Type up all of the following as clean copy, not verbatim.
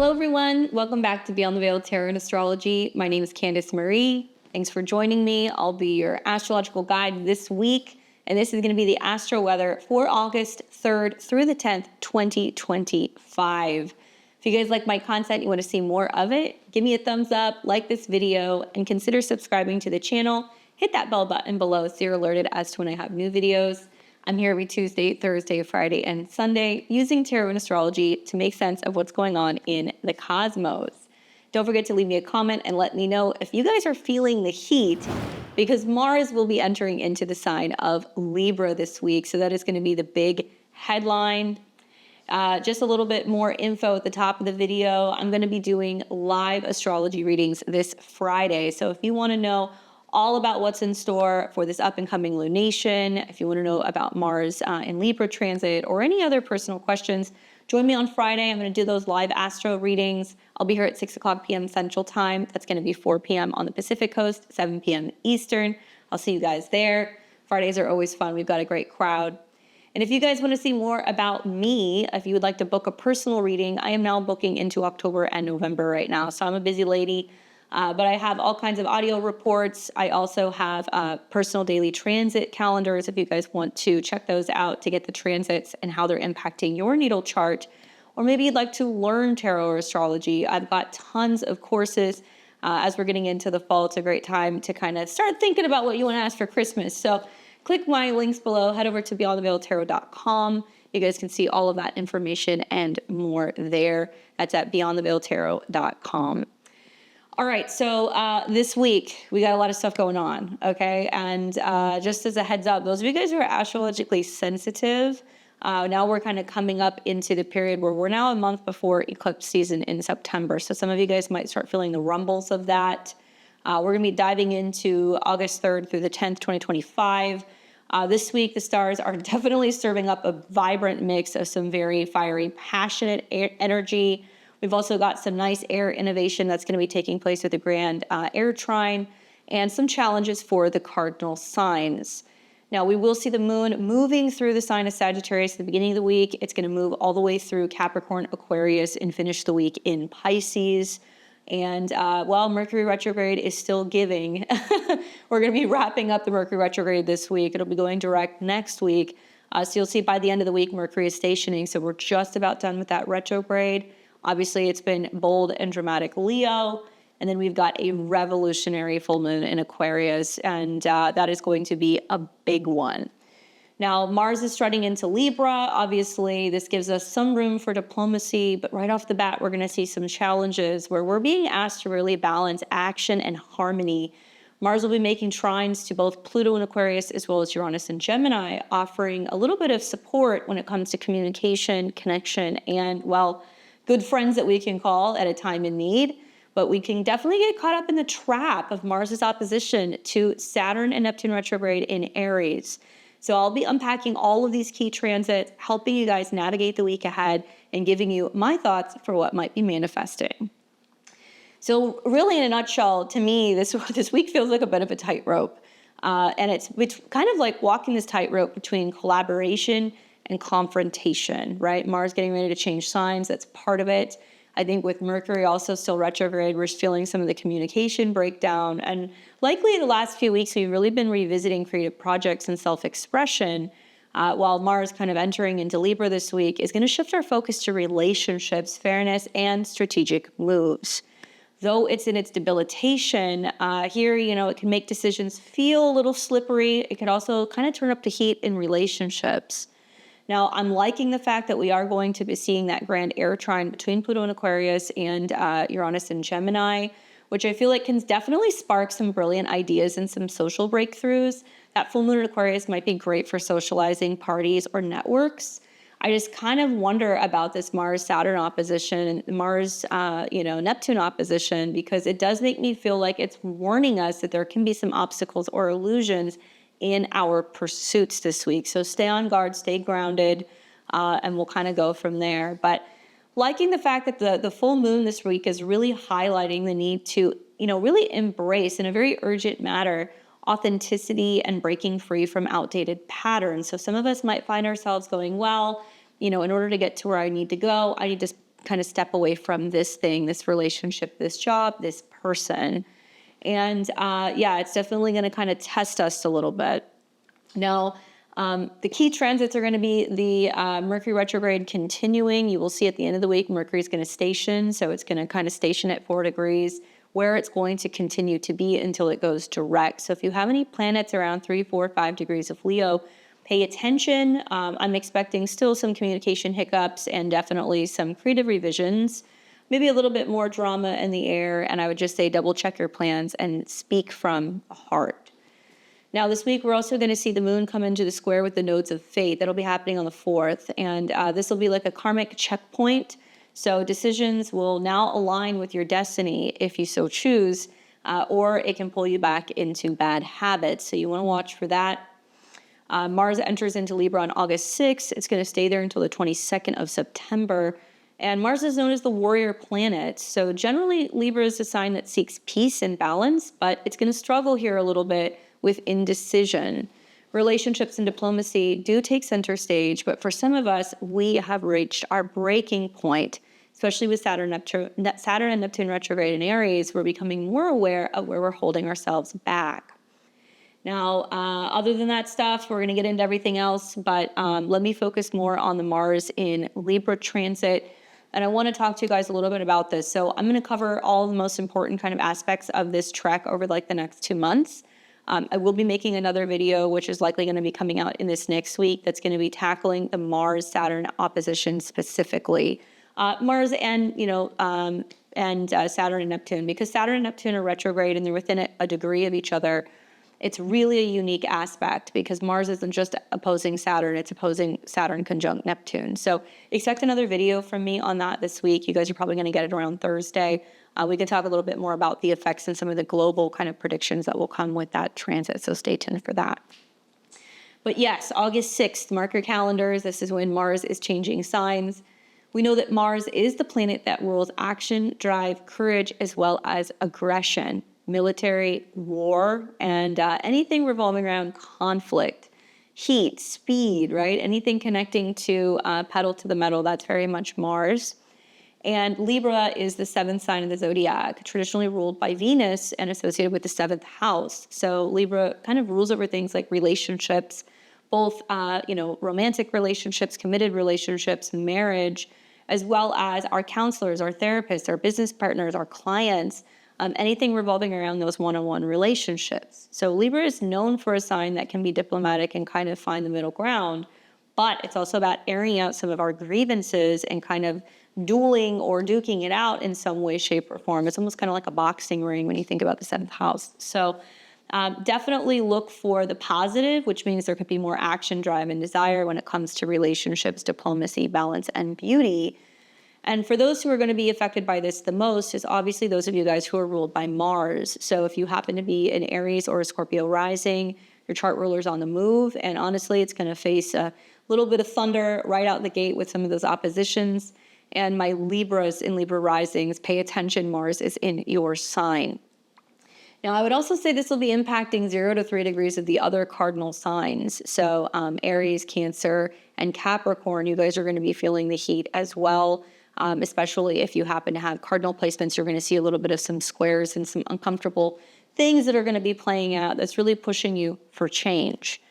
Hello everyone, welcome back to Beyond the Veil Tarot and Astrology. My name is Candice Marie. Thanks for joining me. I'll be your astrological guide this week, and this is going to be the astro weather for August 3rd through the 10th, 2025. If you guys like my content, you want to see more of it, give me a thumbs up, like this video, and consider subscribing to the channel. Hit that bell button below so you're alerted as to when I have new videos. I'm here every Tuesday, Thursday, Friday, and Sunday using tarot and astrology to make sense of what's going on in the cosmos. Don't forget to leave me a comment and let me know if you guys are feeling the heat, because Mars will be entering into the sign of Libra this week. So that is going to be the big headline. Just a little bit more info at the top of the video. I'm going to be doing live astrology readings this Friday. So if you want to know all about what's in store for this up and coming lunation, if you want to know about Mars in Libra transit or any other personal questions, join me on Friday. I'm going to do those live astro readings. I'll be here at 6 o'clock p.m. Central Time. That's going to be 4 p.m. on the Pacific Coast, 7 p.m. Eastern. I'll see you guys there. Fridays are always fun. We've got a great crowd. And if you guys want to see more about me, if you would like to book a personal reading, I am now booking into October and November right now. So I'm a busy lady. But I have all kinds of audio reports. I also have personal daily transit calendars if you guys want to check those out to get the transits and how they're impacting your natal chart. Or maybe you'd like to learn tarot or astrology. I've got tons of courses. As we're getting into the fall, it's a great time to kind of start thinking about what you want to ask for Christmas. So click my links below. Head over to beyondtheveiltarot.com. You guys can see all of that information and more there. That's at beyondtheveiltarot.com. All right, so this week, we got a lot of stuff going on, okay? And just as a heads up, those of you guys who are astrologically sensitive, now we're kind of coming up into the period where we're now a month before eclipse season in September. So some of you guys might start feeling the rumbles of that. We're going to be diving into August 3rd through the 10th, 2025. This week, the stars are definitely serving up a vibrant mix of some very fiery, passionate energy. We've also got some nice air innovation that's going to be taking place with the grand air trine and some challenges for the cardinal signs. Now, we will see the moon moving through the sign of Sagittarius at the beginning of the week. It's going to move all the way through Capricorn, Aquarius, and finish the week in Pisces. And while Mercury retrograde is still giving, we're going to be wrapping up the Mercury retrograde this week. It'll be going direct next week. So you'll see by the end of the week, Mercury is stationing. So we're just about done with that retrograde. Obviously, it's been bold and dramatic Leo, and then we've got a revolutionary full moon in Aquarius, and that is going to be a big one. Now, Mars is strutting into Libra. Obviously, this gives us some room for diplomacy, but right off the bat, we're going to see some challenges where we're being asked to really balance action and harmony. Mars will be making trines to both Pluto and Aquarius, as well as Uranus and Gemini, offering a little bit of support when it comes to communication, connection, and, well, good friends that we can call at a time in need. But we can definitely get caught up in the trap of Mars's opposition to Saturn and Neptune retrograde in Aries. So I'll be unpacking all of these key transits, helping you guys navigate the week ahead and giving you my thoughts for what might be manifesting. So really, in a nutshell, to me, this week feels like a bit of a tightrope. And it's kind of like walking this tightrope between collaboration and confrontation, right? Mars getting ready to change signs, that's part of it. I think with Mercury also still retrograde, we're feeling some of the communication breakdown. And likely the last few weeks, we've really been revisiting creative projects and self-expression, while Mars kind of entering into Libra this week is going to shift our focus to relationships, fairness, and strategic moves. Though it's in its debilitation, here, it can make decisions feel a little slippery. It can also kind of turn up the heat in relationships. Now, I'm liking the fact that we are going to be seeing that grand air trine between Pluto and Aquarius and Uranus and Gemini, which I feel like can definitely spark some brilliant ideas and some social breakthroughs. That full moon in Aquarius might be great for socializing, parties, or networks. I just kind of wonder about this Mars-Saturn opposition and Mars-Neptune opposition, because it does make me feel like it's warning us that there can be some obstacles or illusions in our pursuits this week. So stay on guard, stay grounded, and we'll kind of go from there. But liking the fact that the full moon this week is really highlighting the need to, really embrace in a very urgent manner authenticity and breaking free from outdated patterns. So some of us might find ourselves going, well, in order to get to where I need to go, I need to kind of step away from this thing, this relationship, this job, this person. And yeah, it's definitely going to kind of test us a little bit. Now, the key transits are going to be the Mercury retrograde continuing. You will see at the end of the week, Mercury is going to station. So it's going to kind of station at 4 degrees, where it's going to continue to be until it goes direct. So if you have any planets around 3, 4, 5 degrees of Leo, pay attention. I'm expecting still some communication hiccups and definitely some creative revisions, maybe a little bit more drama in the air. And I would just say double check your plans and speak from the heart. Now this week, we're also going to see the moon come into the square with the nodes of fate. That'll be happening on the 4th. And this will be like a karmic checkpoint. So decisions will now align with your destiny if you so choose, or it can pull you back into bad habits. So you want to watch for that. Mars enters into Libra on August 6th. It's going to stay there until the 22nd of September. And Mars is known as the warrior planet. So generally, Libra is a sign that seeks peace and balance, but it's going to struggle here a little bit with indecision. Relationships and diplomacy do take center stage, but for some of us, we have reached our breaking point, especially with Saturn and Neptune retrograde in Aries. We're becoming more aware of where we're holding ourselves back. Now, other than that stuff, we're going to get into everything else, but let me focus more on the Mars in Libra transit. And I want to talk to you guys a little bit about this. So I'm going to cover all the most important kind of aspects of this trek over like the next 2 months. I will be making another video, which is likely going to be coming out in this next week. That's going to be tackling the Mars-Saturn opposition specifically. Mars and, Saturn and Neptune, because Saturn and Neptune are retrograde and they're within a degree of each other. It's really a unique aspect because Mars isn't just opposing Saturn, it's opposing Saturn conjunct Neptune. So expect another video from me on that this week. You guys are probably going to get it around Thursday. We can talk a little bit more about the effects and some of the global kind of predictions that will come with that transit. So stay tuned for that. But yes, August 6th, mark your calendars. This is when Mars is changing signs. We know that Mars is the planet that rules action, drive, courage, as well as aggression, military, war, and anything revolving around conflict, heat, speed, right? Anything connecting to pedal to the metal, that's very much Mars. And Libra is the 7th sign of the Zodiac, traditionally ruled by Venus and associated with the 7th house. So Libra kind of rules over things like relationships, both, romantic relationships, committed relationships, marriage, as well as our counselors, our therapists, our business partners, our clients, anything revolving around those one-on-one relationships. So Libra is known for a sign that can be diplomatic and kind of find the middle ground, but it's also about airing out some of our grievances and kind of dueling or duking it out in some way, shape, or form. It's almost kind of like a boxing ring when you think about the 7th house. So definitely look for the positive, which means there could be more action, drive, and desire when it comes to relationships, diplomacy, balance, and beauty. And for those who are going to be affected by this the most is obviously those of you guys who are ruled by Mars. So if you happen to be an Aries or a Scorpio rising, your chart ruler's on the move. And honestly, it's going to face a little bit of thunder right out the gate with some of those oppositions. And my Libras in Libra risings, pay attention, Mars is in your sign. Now, I would also say this will be impacting 0 to 3 degrees of the other cardinal signs. So Aries, Cancer, and Capricorn, you guys are going to be feeling the heat as well. Especially if you happen to have cardinal placements, you're going to see a little bit of some squares and some uncomfortable things that are going to be playing out that's really pushing you for change.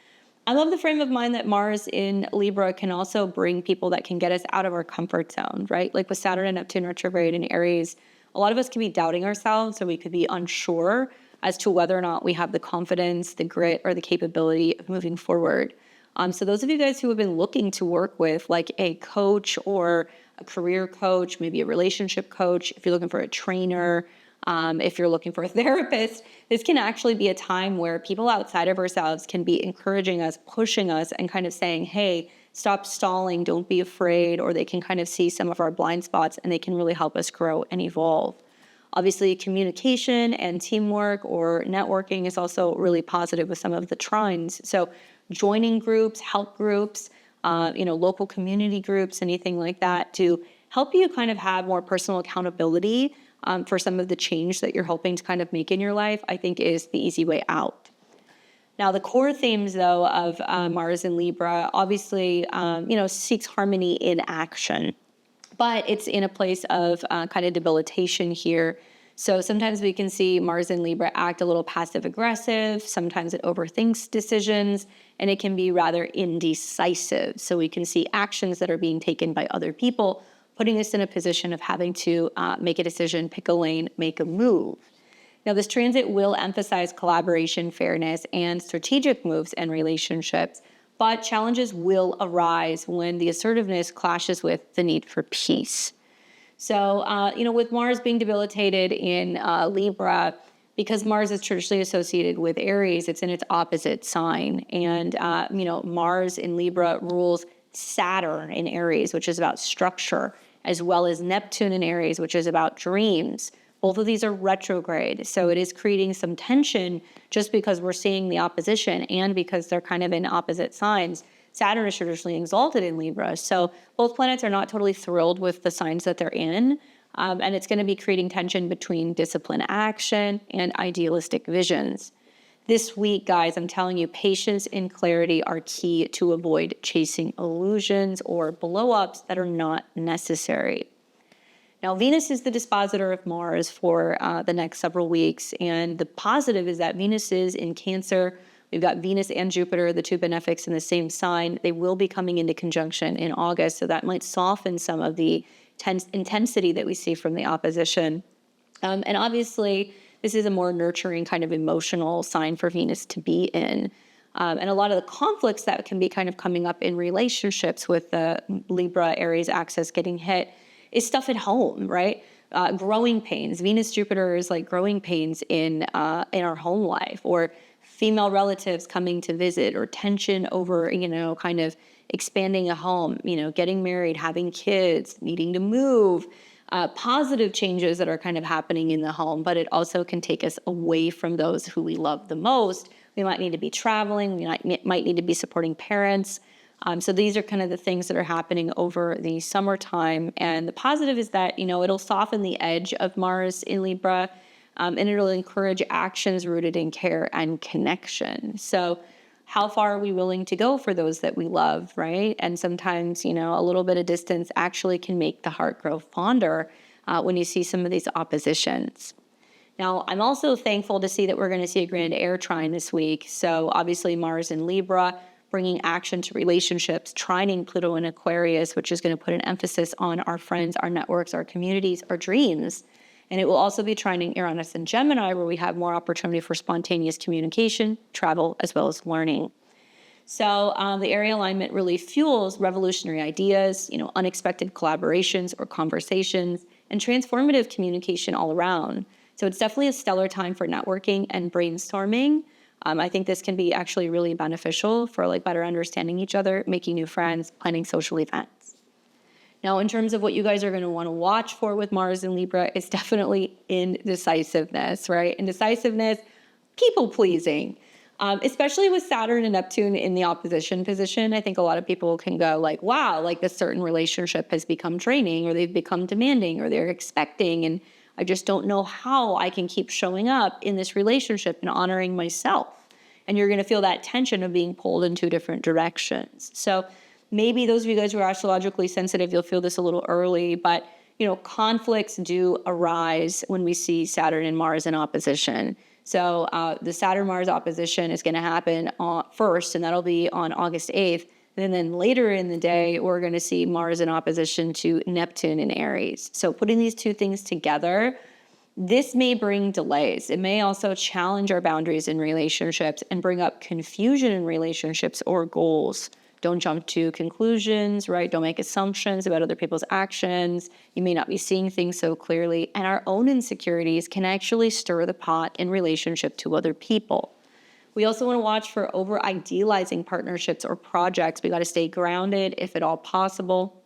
I love the frame of mind that Mars in Libra can also bring people that can get us out of our comfort zone, right? Like with Saturn and Neptune retrograde in Aries, a lot of us can be doubting ourselves, or we could be unsure as to whether or not we have the confidence, the grit, or the capability of moving forward. So those of you guys who have been looking to work with like a coach or a career coach, maybe a relationship coach, if you're looking for a trainer, if you're looking for a therapist, this can actually be a time where people outside of ourselves can be encouraging us, pushing us, and kind of saying, hey, stop stalling, don't be afraid, or they can kind of see some of our blind spots and they can really help us grow and evolve. Obviously, communication and teamwork or networking is also really positive with some of the trines. So joining groups, help groups, local community groups, anything like that to help you kind of have more personal accountability for some of the change that you're hoping to kind of make in your life, I think is the easy way out. Now, the core themes, though, of Mars in Libra obviously, seeks harmony in action. but it's in a place of kind of debilitation here. So sometimes we can see Mars in Libra act a little passive aggressive. Sometimes it overthinks decisions, and it can be rather indecisive. So we can see actions that are being taken by other people, putting us in a position of having to make a decision, pick a lane, make a move. Now, this transit will emphasize collaboration, fairness, and strategic moves and relationships, but challenges will arise when the assertiveness clashes with the need for peace. So, with Mars being debilitated in Libra, because Mars is traditionally associated with Aries, it's in its opposite sign. And, Mars in Libra rules Saturn in Aries, which is about structure, as well as Neptune in Aries, which is about dreams. Both of these are retrograde. So it is creating some tension just because we're seeing the opposition and because they're kind of in opposite signs. Saturn is traditionally exalted in Libra. So both planets are not totally thrilled with the signs that they're in. And it's going to be creating tension between discipline action and idealistic visions. This week, guys, I'm telling you, patience and clarity are key to avoid chasing illusions or blow-ups that are not necessary. Now, Venus is the dispositor of Mars for the next several weeks. And the positive is that Venus is in Cancer. We've got Venus and Jupiter, the two benefics in the same sign. They will be coming into conjunction in August, so that might soften some of the intensity that we see from the opposition. And obviously, this is a more nurturing kind of emotional sign for Venus to be in. And a lot of the conflicts that can be kind of coming up in relationships with the Libra-Aries axis getting hit is stuff at home, right? Growing pains. Venus-Jupiter is like growing pains in our home life, or female relatives coming to visit, or tension over, kind of expanding a home, getting married, having kids, needing to move, positive changes that are kind of happening in the home, but it also can take us away from those who we love the most. We might need to be traveling, we might need to be supporting parents. So these are kind of the things that are happening over the summertime. And the positive is that, it'll soften the edge of Mars in Libra, and it'll encourage actions rooted in care and connection. So how far are we willing to go for those that we love, right? And sometimes, a little bit of distance actually can make the heart grow fonder when you see some of these oppositions. Now, I'm also thankful to see that we're going to see a grand air trine this week. So obviously Mars in Libra, bringing action to relationships, trining Pluto in Aquarius, which is going to put an emphasis on our friends, our networks, our communities, our dreams. And it will also be trining Uranus and Gemini, where we have more opportunity for spontaneous communication, travel, as well as learning. So the area alignment really fuels revolutionary ideas, unexpected collaborations or conversations, and transformative communication all around. So it's definitely a stellar time for networking and brainstorming. I think this can be actually really beneficial for better understanding each other, making new friends, planning social events. Now, in terms of what you guys are going to want to watch for with Mars in Libra, it's definitely indecisiveness, right? Indecisiveness, people pleasing, especially with Saturn and Neptune in the opposition position. I think a lot of people can go wow, this certain relationship has become draining, or they've become demanding, or they're expecting, and I just don't know how I can keep showing up in this relationship and honoring myself. And you're going to feel that tension of being pulled in two different directions. So maybe those of you guys who are astrologically sensitive, you'll feel this a little early, but conflicts do arise when we see Saturn and Mars in opposition. So the Saturn-Mars opposition is going to happen first, and that'll be on August 8th. And then later in the day, we're going to see Mars in opposition to Neptune in Aries. So putting these two things together, this may bring delays. It may also challenge our boundaries in relationships and bring up confusion in relationships or goals. Don't jump to conclusions, right? Don't make assumptions about other people's actions. You may not be seeing things so clearly. And our own insecurities can actually stir the pot in relationship to other people. We also want to watch for over-idealizing partnerships or projects. We got to stay grounded if at all possible.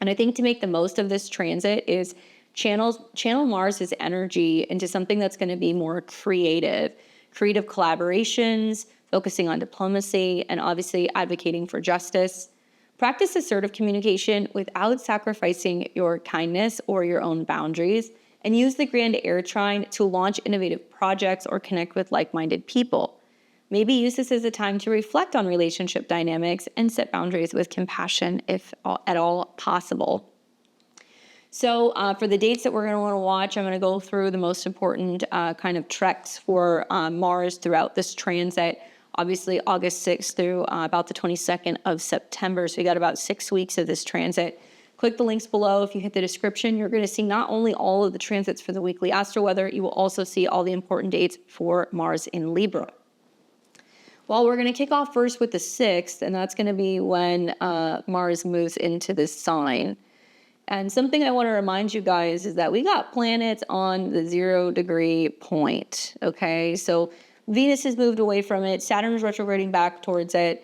And I think to make the most of this transit is channel Mars's energy into something that's going to be more creative collaborations, focusing on diplomacy, and obviously advocating for justice. Practice assertive communication without sacrificing your kindness or your own boundaries, and use the grand air trine to launch innovative projects or connect with like-minded people. Maybe use this as a time to reflect on relationship dynamics and set boundaries with compassion if at all possible. So for the dates that we're going to want to watch, I'm going to go through the most important kind of treks for Mars throughout this transit. Obviously, August 6th through about the 22nd of September. So we got about 6 weeks of this transit. Click the links below. If you hit the description, you're going to see not only all of the transits for the weekly astro weather, you will also see all the important dates for Mars in Libra. Well, we're going to kick off first with the 6th, and that's going to be when Mars moves into this sign. And something I want to remind you guys is that we got planets on the 0 degree point, okay? So Venus has moved away from it. Saturn is retrograding back towards it.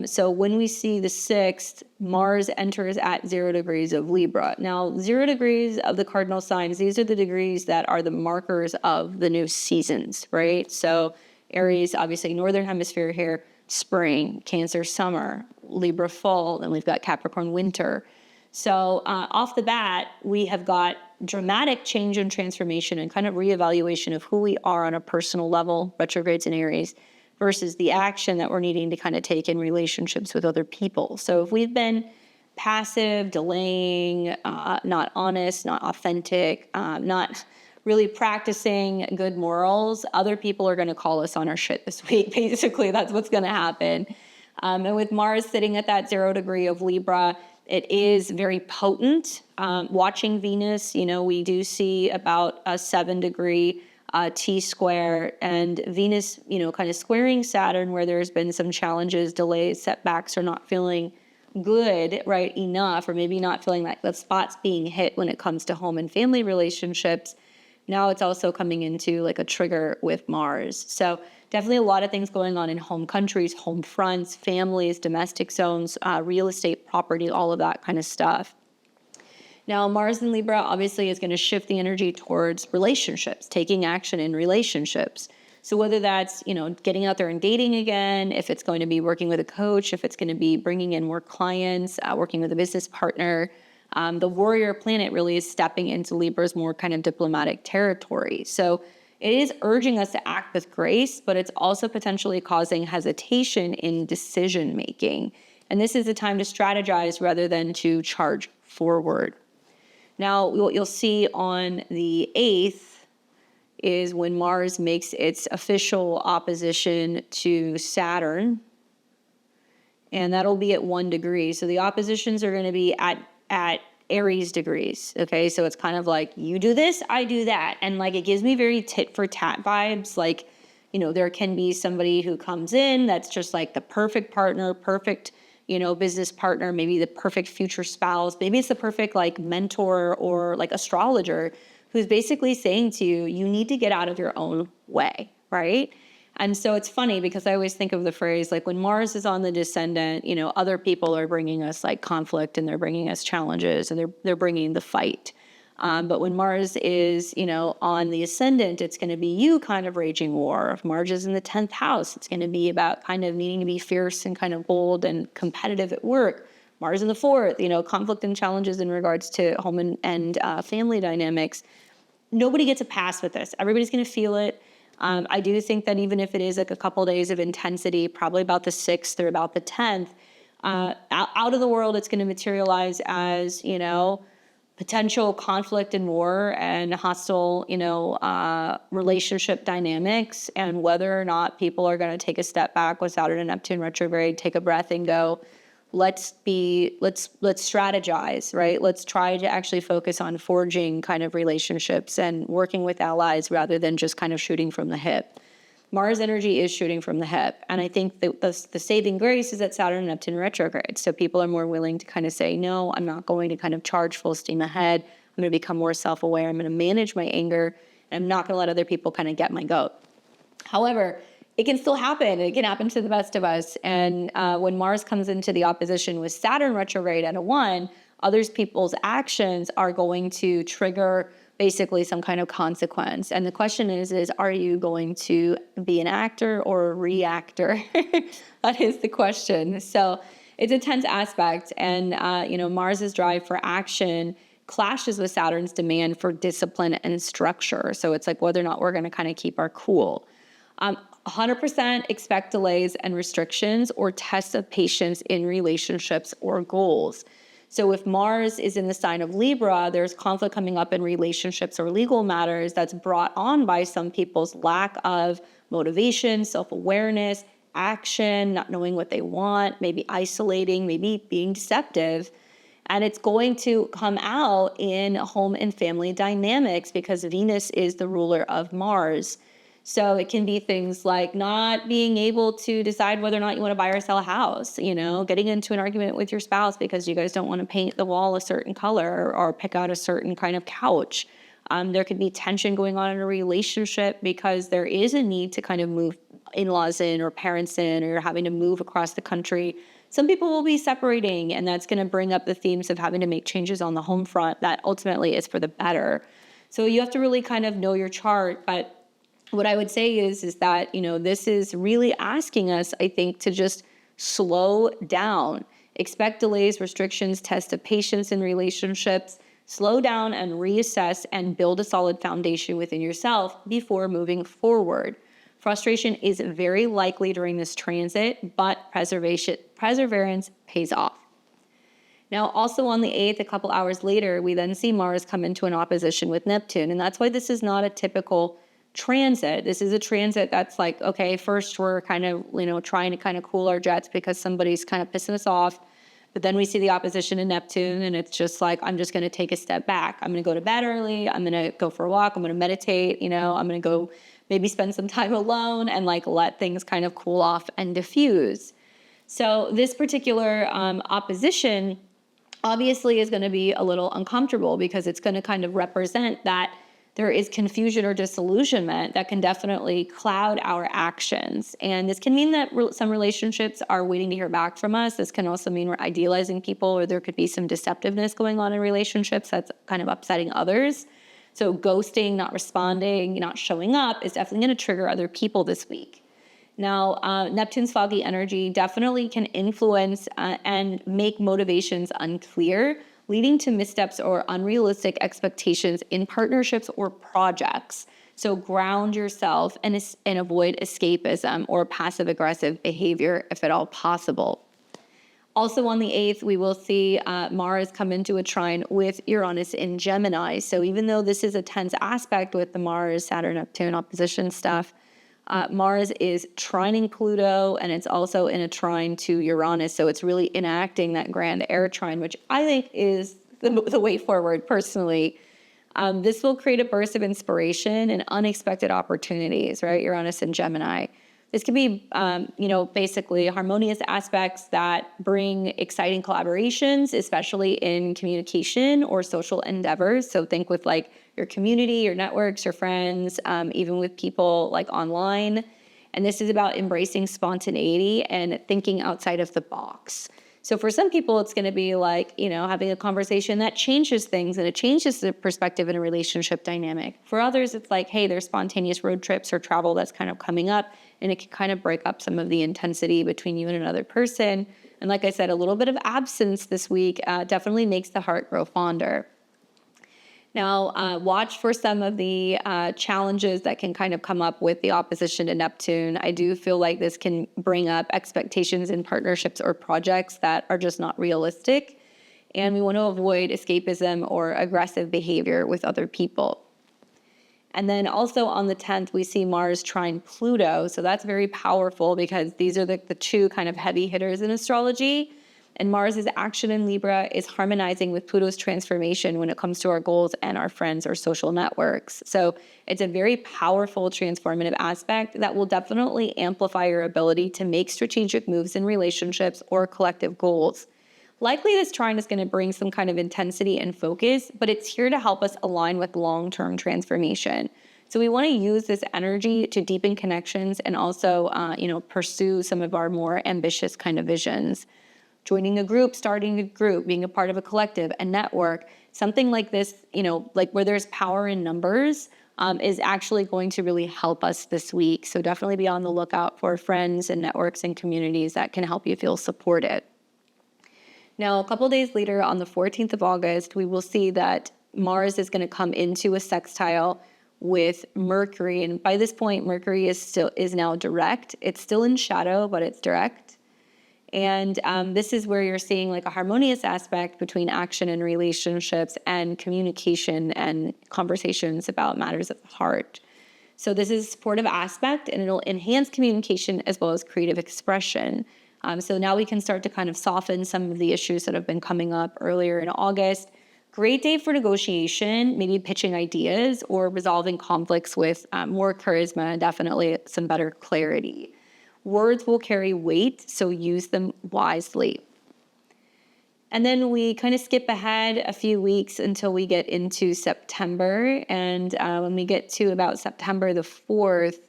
So when we see the 6th, Mars enters at 0 degrees of Libra. Now, 0 degrees of the cardinal signs, these are the degrees that are the markers of the new seasons, right? So Aries, obviously, northern hemisphere here, spring, Cancer, summer, Libra, fall, and we've got Capricorn, winter. So off the bat, we have got dramatic change and transformation and kind of reevaluation of who we are on a personal level, retrogrades in Aries, versus the action that we're needing to kind of take in relationships with other people. So if we've been passive, delaying, not honest, not authentic, not really practicing good morals, other people are going to call us on our shit this week. Basically, that's what's going to happen. And with Mars sitting at that 0 degree of Libra, it is very potent. Watching Venus, we do see about a 7 degree T-square, and Venus, kind of squaring Saturn, where there's been some challenges, delays, setbacks, or not feeling good, right, enough, or maybe not feeling like the spot's being hit when it comes to home and family relationships. Now it's also coming into like a trigger with Mars. So definitely a lot of things going on in home countries, home fronts, families, domestic zones, real estate, property, all of that kind of stuff. Now, Mars in Libra obviously is going to shift the energy towards relationships, taking action in relationships. So whether that's, getting out there and dating again, if it's going to be working with a coach, if it's going to be bringing in more clients, working with a business partner, the warrior planet really is stepping into Libra's more kind of diplomatic territory. So it is urging us to act with grace, but it's also potentially causing hesitation in decision making. And this is a time to strategize rather than to charge forward. Now, what you'll see on the 8th is when Mars makes its official opposition to Saturn, and that'll be at 1 degree. So the oppositions are going to be at Aries degrees, okay? So it's kind of like, you do this, I do that. And like, it gives me very tit for tat vibes. Like, there can be somebody who comes in that's just like the perfect partner, perfect, business partner, maybe the perfect future spouse. Maybe it's the perfect like mentor or like astrologer who's basically saying to you, you need to get out of your own way, right? And so it's funny because I always think of the phrase, like when Mars is on the descendant, other people are bringing us like conflict and they're bringing us challenges and they're bringing the fight. But when Mars is, on the ascendant, it's going to be you kind of raging war. If Mars is in the 10th house, it's going to be about kind of needing to be fierce and kind of bold and competitive at work. Mars in the 4th, conflict and challenges in regards to home and family dynamics. Nobody gets a pass with this. Everybody's going to feel it. I do think that even if it is like a couple days of intensity, probably about the 6th or about the 10th, out of the world, it's going to materialize as, potential conflict and war and hostile, relationship dynamics, and whether or not people are going to take a step back with Saturn and Neptune retrograde, take a breath and go, let's strategize, right? Let's try to actually focus on forging kind of relationships and working with allies rather than just kind of shooting from the hip. Mars energy is shooting from the hip. And I think that the saving grace is that Saturn and Neptune retrograde. So people are more willing to kind of say, no, I'm not going to kind of charge full steam ahead. I'm going to become more self-aware. I'm going to manage my anger. And I'm not going to let other people kind of get my goat. However, it can still happen. It can happen to the best of us. And when Mars comes into the opposition with Saturn retrograde at a 1, other people's actions are going to trigger basically some kind of consequence. And the question is are you going to be an actor or a reactor? That is the question. So it's a tense aspect. And, Mars's drive for action clashes with Saturn's demand for discipline and structure. So it's like whether or not we're going to kind of keep our cool. 100% expect delays and restrictions or tests of patience in relationships or goals. So if Mars is in the sign of Libra, there's conflict coming up in relationships or legal matters that's brought on by some people's lack of motivation, self-awareness, action, not knowing what they want, maybe isolating, maybe being deceptive. And it's going to come out in home and family dynamics because Venus is the ruler of Mars. So it can be things like not being able to decide whether or not you want to buy or sell a house, getting into an argument with your spouse because you guys don't want to paint the wall a certain color or pick out a certain kind of couch. There could be tension going on in a relationship because there is a need to kind of move in-laws in or parents in, or you're having to move across the country. Some people will be separating, and that's going to bring up the themes of having to make changes on the home front that ultimately is for the better. So you have to really kind of know your chart. But what I would say is that, this is really asking us, I think, to just slow down, expect delays, restrictions, test of patience in relationships, slow down and reassess and build a solid foundation within yourself before moving forward. Frustration is very likely during this transit, but perseverance pays off. Now, also on the 8th, a couple hours later, we then see Mars come into an opposition with Neptune. And that's why this is not a typical transit. This is a transit that's like, okay, first we're kind of, trying to kind of cool our jets because somebody's kind of pissing us off. But then we see the opposition in Neptune, and it's just like, I'm just going to take a step back. I'm going to go to bed early. I'm going to go for a walk. I'm going to meditate. I'm going to go maybe spend some time alone and let things kind of cool off and diffuse. So this particular opposition obviously is going to be a little uncomfortable because it's going to kind of represent that there is confusion or disillusionment that can definitely cloud our actions. And this can mean that some relationships are waiting to hear back from us. This can also mean we're idealizing people, or there could be some deceptiveness going on in relationships that's kind of upsetting others. So ghosting, not responding, not showing up is definitely going to trigger other people this week. Now, Neptune's foggy energy definitely can influence and make motivations unclear, leading to missteps or unrealistic expectations in partnerships or projects. So ground yourself and avoid escapism or passive-aggressive behavior if at all possible. Also on the 8th, we will see Mars come into a trine with Uranus in Gemini. So even though this is a tense aspect with the Mars, Saturn, Neptune opposition stuff, Mars is trining Pluto, and it's also in a trine to Uranus. So it's really enacting that grand air trine, which I think is the way forward personally. This will create a burst of inspiration and unexpected opportunities, right? Uranus and Gemini. This can be, basically harmonious aspects that bring exciting collaborations, especially in communication or social endeavors. So think with your community, your networks, your friends, even with people online. And this is about embracing spontaneity and thinking outside of the box. So for some people, it's going to be having a conversation that changes things and it changes the perspective in a relationship dynamic. For others, it's hey, there's spontaneous road trips or travel that's kind of coming up, and it can kind of break up some of the intensity between you and another person. And like I said, a little bit of absence this week definitely makes the heart grow fonder. Now, watch for some of the challenges that can kind of come up with the opposition to Neptune. I do feel like this can bring up expectations in partnerships or projects that are just not realistic. And we want to avoid escapism or aggressive behavior with other people. And then also on the 10th, we see Mars trine Pluto. So that's very powerful because these are the two kind of heavy hitters in astrology. And Mars's action in Libra is harmonizing with Pluto's transformation when it comes to our goals and our friends or social networks. So it's a very powerful transformative aspect that will definitely amplify your ability to make strategic moves in relationships or collective goals. Likely this trine is going to bring some kind of intensity and focus, but it's here to help us align with long-term transformation. So we want to use this energy to deepen connections and also, pursue some of our more ambitious kind of visions. Joining a group, starting a group, being a part of a collective, a network, something like this, where there's power in numbers, is actually going to really help us this week. So definitely be on the lookout for friends and networks and communities that can help you feel supported. Now, a couple days later, on the 14th of August, we will see that Mars is going to come into a sextile with Mercury. And by this point, Mercury is now direct. It's still in shadow, but it's direct. And this is where you're seeing like a harmonious aspect between action and relationships and communication and conversations about matters of the heart. So this is a supportive aspect, and it'll enhance communication as well as creative expression. So now we can start to kind of soften some of the issues that have been coming up earlier in August. Great day for negotiation, maybe pitching ideas or resolving conflicts with more charisma, definitely some better clarity. Words will carry weight, so use them wisely. And then we kind of skip ahead a few weeks until we get into September. And when we get to about September the 4th,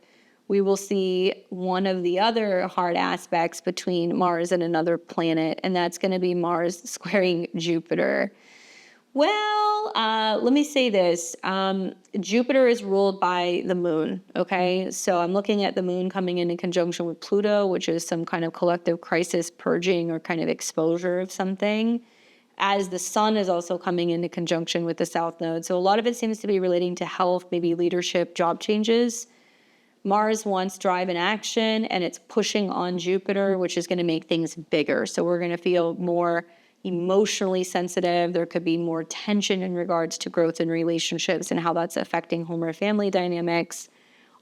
we will see one of the other hard aspects between Mars and another planet, and that's going to be Mars squaring Jupiter. Well, let me say this. Jupiter is ruled by the moon, okay? So I'm looking at the moon coming in conjunction with Pluto, which is some kind of collective crisis purging or kind of exposure of something, as the sun is also coming into conjunction with the south node. So a lot of it seems to be relating to health, maybe leadership, job changes. Mars wants drive and action, and it's pushing on Jupiter, which is going to make things bigger. So we're going to feel more emotionally sensitive. There could be more tension in regards to growth in relationships and how that's affecting home or family dynamics.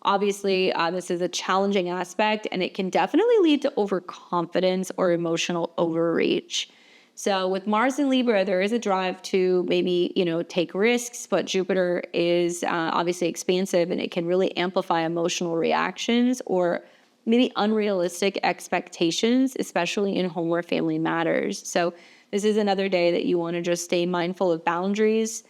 Obviously, this is a challenging aspect, and it can definitely lead to overconfidence or emotional overreach. So with Mars in Libra, there is a drive to maybe, take risks, but Jupiter is obviously expansive, and it can really amplify emotional reactions or maybe unrealistic expectations, especially in home or family matters. So this is another day that you want to just stay mindful of boundaries.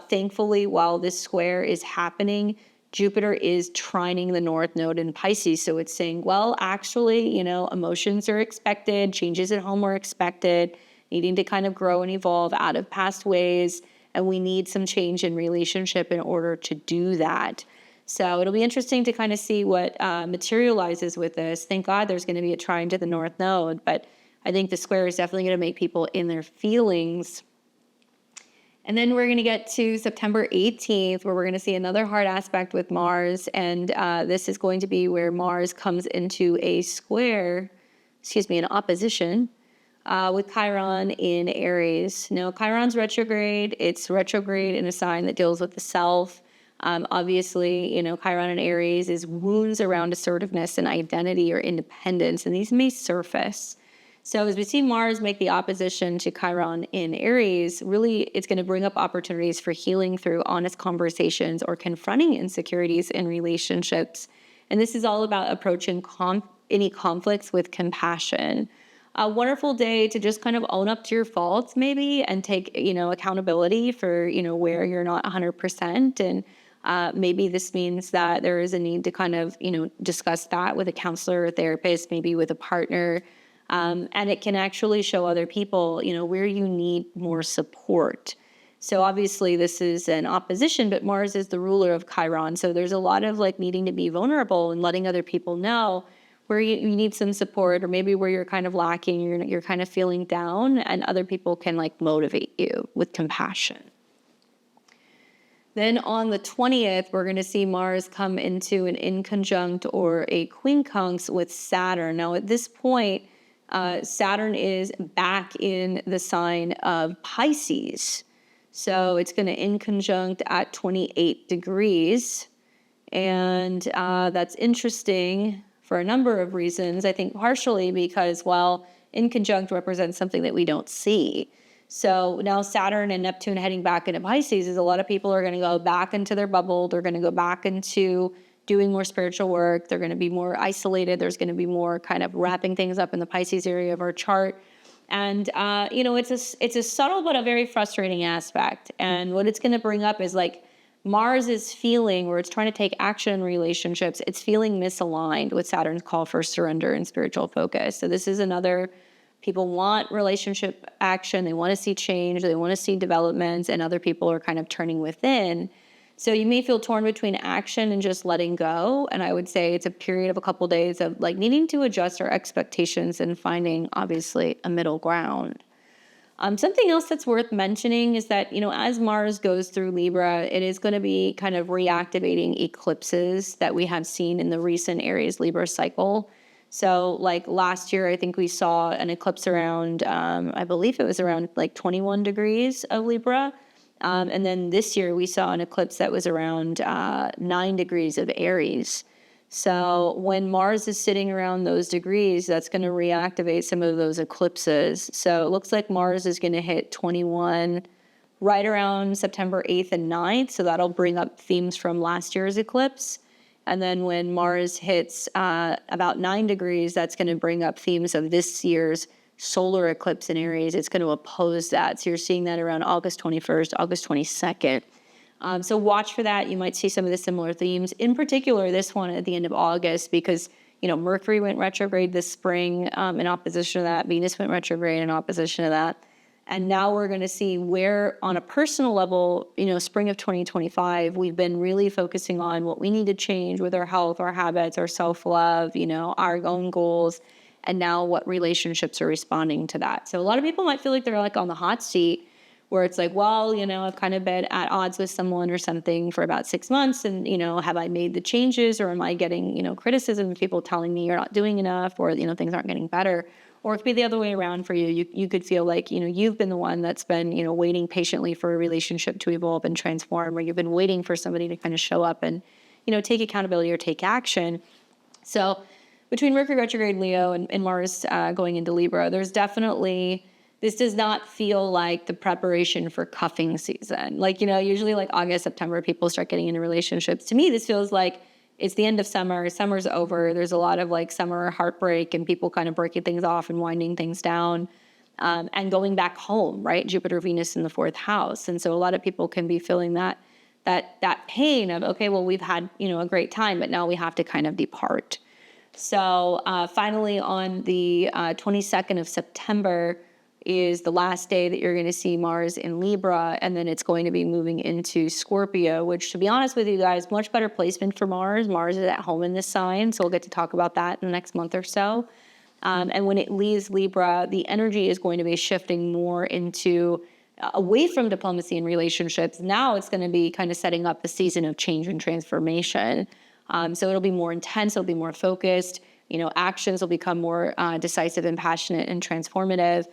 Thankfully, while this square is happening, Jupiter is trining the North Node in Pisces. So it's saying, well, actually, emotions are expected, changes at home are expected, needing to kind of grow and evolve out of past ways. And we need some change in relationship in order to do that. So it'll be interesting to kind of see what materializes with this. Thank God there's going to be a trine to the North Node, but I think the square is definitely going to make people in their feelings. And then we're going to get to September 18th, where we're going to see another hard aspect with Mars. And this is going to be where Mars comes into an opposition with Chiron in Aries. Now, Chiron's retrograde. It's retrograde in a sign that deals with the self. Obviously, Chiron in Aries is wounds around assertiveness and identity or independence, and these may surface. So as we see Mars make the opposition to Chiron in Aries, really it's going to bring up opportunities for healing through honest conversations or confronting insecurities in relationships. And this is all about approaching any conflicts with compassion. A wonderful day to just kind of own up to your faults maybe and take, accountability for, where you're not 100%. And maybe this means that there is a need to kind of, discuss that with a counselor or therapist, maybe with a partner. And it can actually show other people, where you need more support. So obviously this is an opposition, but Mars is the ruler of Chiron. So there's a lot of needing to be vulnerable and letting other people know where you need some support, or maybe where you're kind of lacking, you're kind of feeling down, and other people can motivate you with compassion. Then on the 20th, we're going to see Mars come into an inconjunct or a quincunx with Saturn. Now at this point, Saturn is back in the sign of Pisces. So it's going to inconjunct at 28 degrees. And that's interesting for a number of reasons. I think partially because, inconjunct represents something that we don't see. So now Saturn and Neptune heading back into Pisces is a lot of people are going to go back into their bubble. They're going to go back into doing more spiritual work. They're going to be more isolated. There's going to be more kind of wrapping things up in the Pisces area of our chart. And, it's a subtle but a very frustrating aspect. And what it's going to bring up is Mars is feeling, where it's trying to take action in relationships, it's feeling misaligned with Saturn's call for surrender and spiritual focus. So this is another, people want relationship action, they want to see change, they want to see developments, and other people are kind of turning within. So you may feel torn between action and just letting go. And I would say it's a period of a couple of days of needing to adjust our expectations and finding, obviously, a middle ground. Something else that's worth mentioning is that, as Mars goes through Libra, it is going to be kind of reactivating eclipses that we have seen in the recent Aries Libra cycle. So like last year, I think we saw an eclipse around, I believe it was around like 21 degrees of Libra. And then this year we saw an eclipse that was around 9 degrees of Aries. So when Mars is sitting around those degrees, that's going to reactivate some of those eclipses. So it looks like Mars is going to hit 21 right around September 8th and 9th. So that'll bring up themes from last year's eclipse. And then when Mars hits about 9 degrees, that's going to bring up themes of this year's solar eclipse in Aries. It's going to oppose that. So you're seeing that around August 21st, August 22nd. So watch for that. You might see some of the similar themes. In particular, this one at the end of August, because Mercury went retrograde this spring in opposition to that. Venus went retrograde in opposition to that. And now we're going to see where, on a personal level, spring of 2025, we've been really focusing on what we need to change with our health, our habits, our self-love, our own goals, and now what relationships are responding to that. So a lot of people might feel like they're like on the hot seat, where it's like, well, I've kind of been at odds with someone or something for about 6 months, and, have I made the changes, or am I getting, criticism of people telling me you're not doing enough, or, things aren't getting better? Or it could be the other way around for you. You could feel like, you've been the one that's been, waiting patiently for a relationship to evolve and transform, or you've been waiting for somebody to kind of show up and, take accountability or take action. So between Mercury retrograde Leo and Mars going into Libra, there's definitely, this does not feel like the preparation for cuffing season. Like, usually like August, September, people start getting into relationships. To me, this feels like it's the end of summer. Summer's over. There's a lot of like summer heartbreak and people kind of breaking things off and winding things down and going back home, right? Jupiter, Venus in the 4th house. And so a lot of people can be feeling that pain of, okay, well, we've had, a great time, but now we have to kind of depart. So finally on the 22nd of September is the last day that you're going to see Mars in Libra, and then it's going to be moving into Scorpio, which, to be honest with you guys, much better placement for Mars. Mars is at home in this sign, so we'll get to talk about that in the next month or so. And when it leaves Libra, the energy is going to be shifting more into away from diplomacy and relationships. Now it's going to be kind of setting up a season of change and transformation. So it'll be more intense, it'll be more focused, actions will become more decisive and passionate and transformative.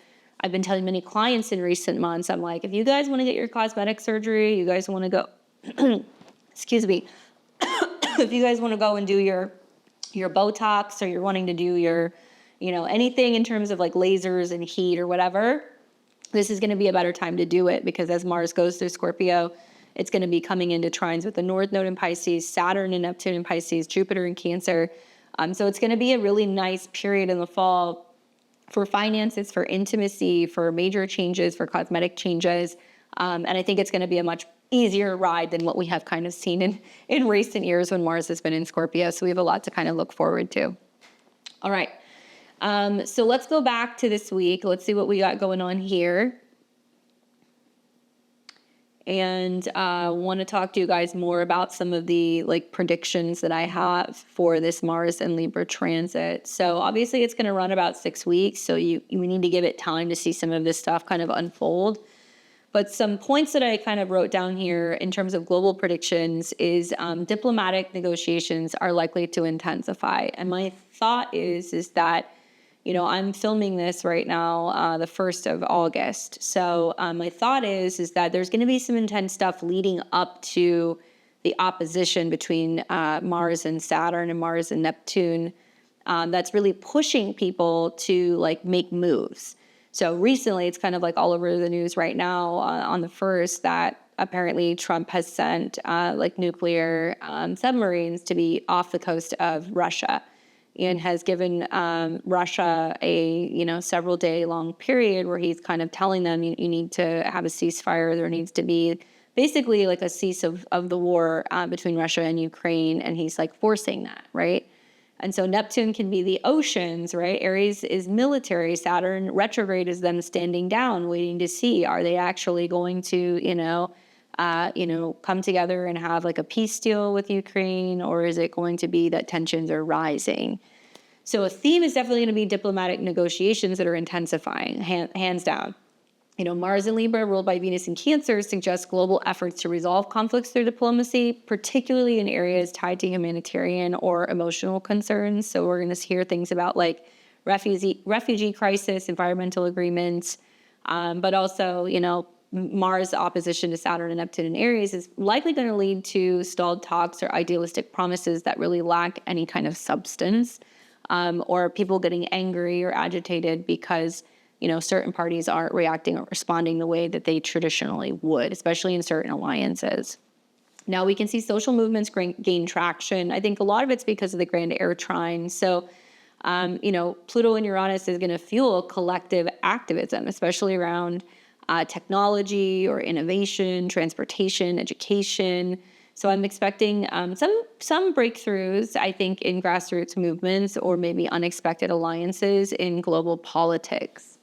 I've been telling many clients in recent months, I'm like, if you guys want to get your cosmetic surgery, you guys want to go, excuse me, if you guys want to go and do your Botox, or you're wanting to do your, anything in terms of like lasers and heat or whatever, this is going to be a better time to do it, because as Mars goes through Scorpio, it's going to be coming into trines with the North Node in Pisces, Saturn and Neptune in Pisces, Jupiter in Cancer. So it's going to be a really nice period in the fall for finances, for intimacy, for major changes, for cosmetic changes. And I think it's going to be a much easier ride than what we have kind of seen in recent years when Mars has been in Scorpio. So we have a lot to kind of look forward to. All right. So let's go back to this week. Let's see what we got going on here. And want to talk to you guys more about some of the like predictions that I have for this Mars and Libra transit. So obviously it's going to run about 6 weeks. So we need to give it time to see some of this stuff kind of unfold. But some points that I kind of wrote down here in terms of global predictions is diplomatic negotiations are likely to intensify. And my thought is that, I'm filming this right now, the 1st of August. So my thought is that there's going to be some intense stuff leading up to the opposition between Mars and Saturn and Mars and Neptune that's really pushing people to like make moves. So recently, it's kind of like all over the news right now on the 1st that apparently Trump has sent like nuclear submarines to be off the coast of Russia, and has given Russia a several day long period where he's kind of telling them you need to have a ceasefire. There needs to be basically like a cease of the war between Russia and Ukraine, and he's like forcing that, right? And so Neptune can be the oceans, right? Aries is military. Saturn retrograde is them standing down, waiting to see, are they actually going to, come together and have like a peace deal with Ukraine, or is it going to be that tensions are rising? So a theme is definitely going to be diplomatic negotiations that are intensifying, hands down. Mars in Libra, ruled by Venus in Cancer, suggests global efforts to resolve conflicts through diplomacy, particularly in areas tied to humanitarian or emotional concerns. So we're going to hear things about like refugee crisis, environmental agreements, but also, Mars opposition to Saturn and Neptune in Aries is likely going to lead to stalled talks or idealistic promises that really lack any kind of substance, or people getting angry or agitated because certain parties aren't reacting or responding the way that they traditionally would, especially in certain alliances. Now we can see social movements gain traction. I think a lot of it's because of the grand air trine. So, Pluto and Uranus is going to fuel collective activism, especially around technology or innovation, transportation, education. So I'm expecting some breakthroughs, I think, in grassroots movements or maybe unexpected alliances in global politics.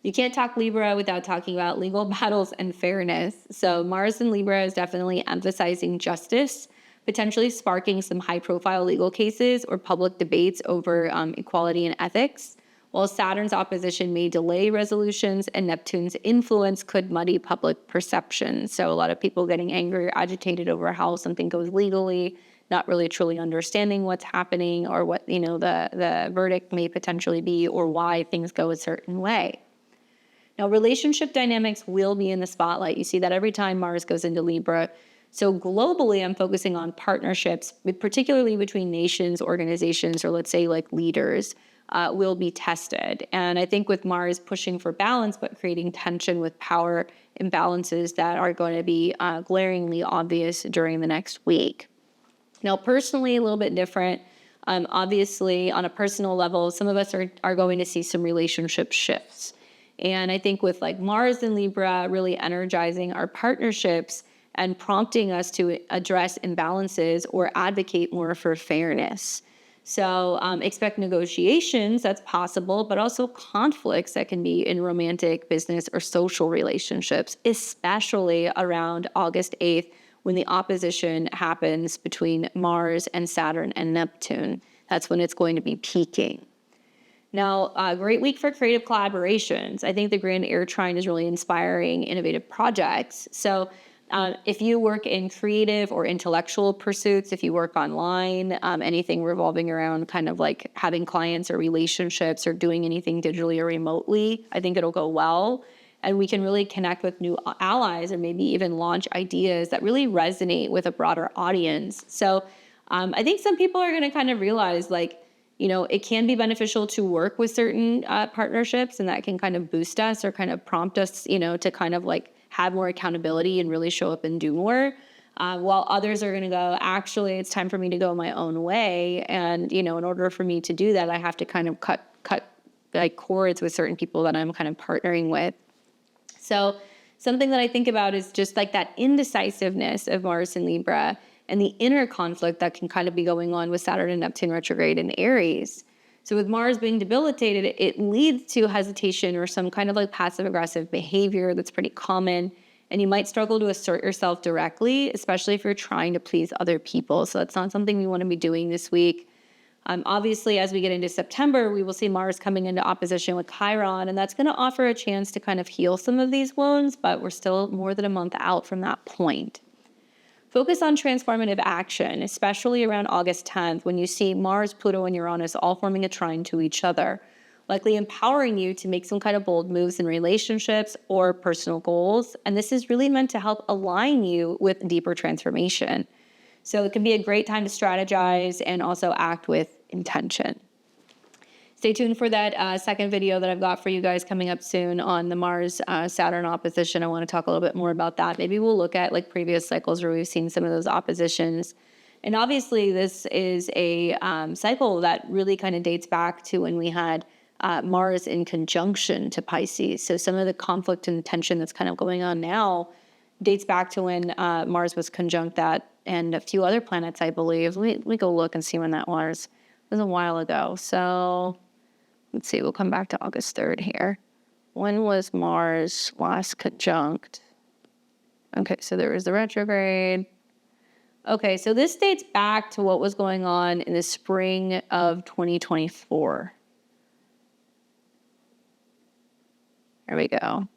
You can't talk Libra without talking about legal battles and fairness. So Mars in Libra is definitely emphasizing justice, potentially sparking some high-profile legal cases or public debates over equality and ethics, while Saturn's opposition may delay resolutions and Neptune's influence could muddy public perception. So a lot of people getting angry or agitated over how something goes legally, not really truly understanding what's happening or what the verdict may potentially be or why things go a certain way. Now, relationship dynamics will be in the spotlight. You see that every time Mars goes into Libra. So globally, I'm focusing on partnerships, particularly between nations, organizations, or let's say like leaders, will be tested. And I think with Mars pushing for balance, but creating tension with power imbalances that are going to be glaringly obvious during the next week. Now, personally, a little bit different. Obviously, on a personal level, some of us are going to see some relationship shifts. And I think with like Mars and Libra really energizing our partnerships and prompting us to address imbalances or advocate more for fairness. So expect negotiations, that's possible, but also conflicts that can be in romantic, business, or social relationships, especially around August 8th when the opposition happens between Mars and Saturn and Neptune. That's when it's going to be peaking. Now, a great week for creative collaborations. I think the grand air trine is really inspiring innovative projects. So if you work in creative or intellectual pursuits, if you work online, anything revolving around kind of like having clients or relationships or doing anything digitally or remotely, I think it'll go well. And we can really connect with new allies or maybe even launch ideas that really resonate with a broader audience. So I think some people are going to kind of realize it can be beneficial to work with certain partnerships, and that can kind of boost us or kind of prompt us, to kind of like have more accountability and really show up and do more. While others are going to go, actually, it's time for me to go my own way. And, in order for me to do that, I have to kind of cut like cords with certain people that I'm kind of partnering with. So something that I think about is just like that indecisiveness of Mars and Libra and the inner conflict that can kind of be going on with Saturn and Neptune retrograde in Aries. So with Mars being debilitated, it leads to hesitation or some kind of like passive-aggressive behavior that's pretty common. And you might struggle to assert yourself directly, especially if you're trying to please other people. So that's not something we want to be doing this week. Obviously, as we get into September, we will see Mars coming into opposition with Chiron, and that's going to offer a chance to kind of heal some of these wounds, but we're still more than a month out from that point. Focus on transformative action, especially around August 10th when you see Mars, Pluto, and Uranus all forming a trine to each other, likely empowering you to make some kind of bold moves in relationships or personal goals. And this is really meant to help align you with deeper transformation. So it can be a great time to strategize and also act with intention. Stay tuned for that second video that I've got for you guys coming up soon on the Mars-Saturn opposition. I want to talk a little bit more about that. Maybe we'll look at like previous cycles where we've seen some of those oppositions. And obviously this is a cycle that really kind of dates back to when we had Mars in conjunction to Pisces. So some of the conflict and tension that's kind of going on now dates back to when Mars was conjunct that and a few other planets, I believe. Let me go look and see when that was. It was a while ago. So let's see, we'll come back to August 3rd here. When was Mars last conjunct? Okay, so there was the retrograde. Okay, so this dates back to what was going on in the spring of 2024. There we go.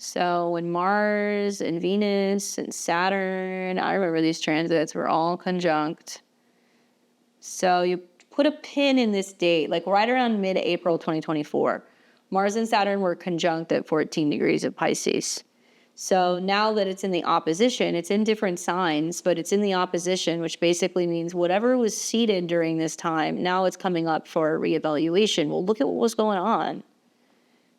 So when Mars and Venus and Saturn, I remember these transits were all conjunct. So you put a pin in this date, like right around mid-April 2024. Mars and Saturn were conjunct at 14 degrees of Pisces. So now that it's in the opposition, it's in different signs, but it's in the opposition, which basically means whatever was seated during this time, now it's coming up for reevaluation. Well, look at what was going on.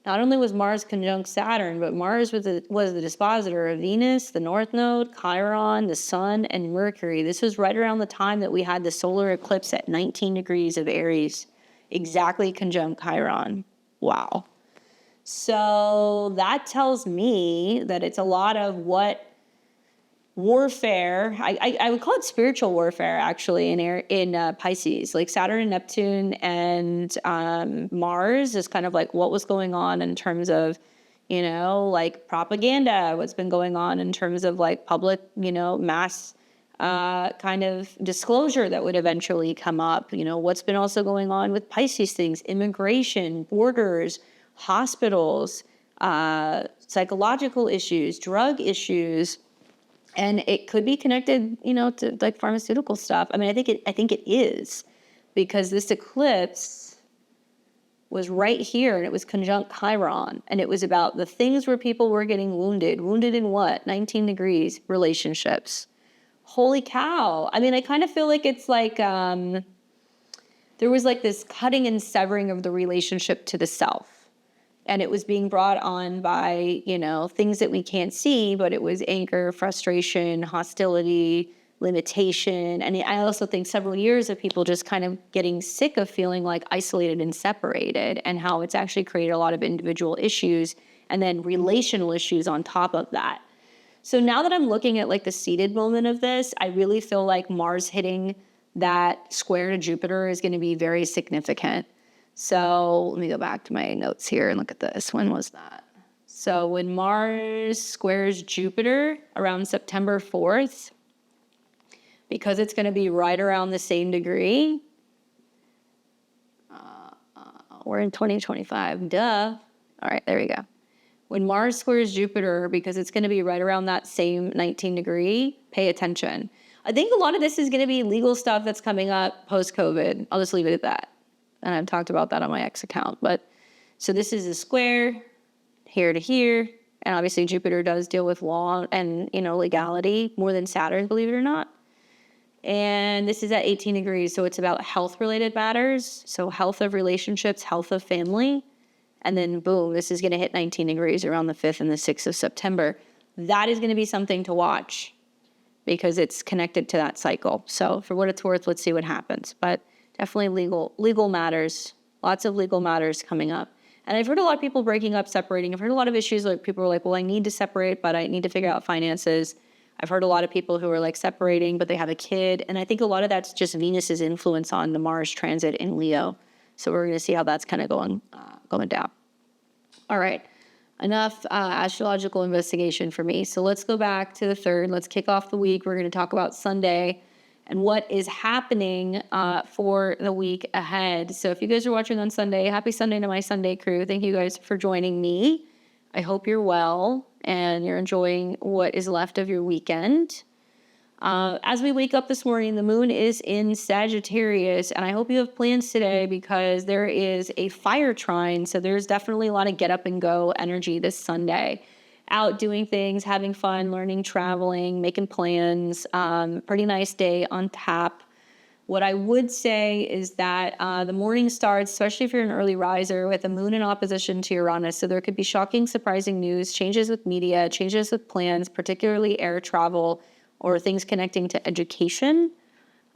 Not only was Mars conjunct Saturn, but Mars was the dispositor of Venus, the North Node, Chiron, the Sun, and Mercury. This was right around the time that we had the solar eclipse at 19 degrees of Aries, exactly conjunct Chiron. Wow. So that tells me that it's a lot of what warfare, I would call it spiritual warfare actually in Pisces, like Saturn and Neptune and Mars is kind of like what was going on in terms of, like propaganda, what's been going on in terms of like public, mass kind of disclosure that would eventually come up, what's been also going on with Pisces things, immigration, borders, hospitals, psychological issues, drug issues. And it could be connected, to like pharmaceutical stuff. I mean, I think it is, because this eclipse was right here and it was conjunct Chiron, and it was about the things where people were getting wounded. Wounded in what? 19 degrees, relationships. Holy cow. I mean, I kind of feel like it's like there was like this cutting and severing of the relationship to the self. And it was being brought on by, things that we can't see, but it was anger, frustration, hostility, limitation. And I also think several years of people just kind of getting sick of feeling like isolated and separated, and how it's actually created a lot of individual issues and then relational issues on top of that. So now that I'm looking at like the seated moment of this, I really feel like Mars hitting that square to Jupiter is going to be very significant. So let me go back to my notes here and look at this. When was that? So when Mars squares Jupiter around September 4th, because it's going to be right around the same degree, we're in 2025, duh. All right, there we go. When Mars squares Jupiter, because it's going to be right around that same 19 degree, pay attention. I think a lot of this is going to be legal stuff that's coming up post-COVID. I'll just leave it at that. And I've talked about that on my X account. But so this is a square here to here. And obviously Jupiter does deal with law and, legality more than Saturn, believe it or not. And this is at 18 degrees. So it's about health related matters. So health of relationships, health of family. And then boom, this is going to hit 19 degrees around the 5th and the 6th of September. That is going to be something to watch because it's connected to that cycle. So for what it's worth, let's see what happens. But definitely legal matters, lots of legal matters coming up. And I've heard a lot of people breaking up, separating. I've heard a lot of issues like people are like, well, I need to separate, but I need to figure out finances. I've heard a lot of people who are like separating, but they have a kid. And I think a lot of that's just Venus's influence on the Mars transit in Leo. So we're going to see how that's kind of going down. All right, enough astrological investigation for me. So let's go back to the 3rd. Let's kick off the week. We're going to talk about Sunday and what is happening for the week ahead. So if you guys are watching on Sunday, happy Sunday to my Sunday crew. Thank you guys for joining me. I hope you're well and you're enjoying what is left of your weekend. As we wake up this morning, the moon is in Sagittarius, and I hope you have plans today because there is a fire trine. So there's definitely a lot of get up and go energy this Sunday. Out doing things, having fun, learning, traveling, making plans. Pretty nice day on tap. What I would say is that the morning starts, especially if you're an early riser, with the moon in opposition to Uranus. So there could be shocking, surprising news, changes with media, changes with plans, particularly air travel or things connecting to education.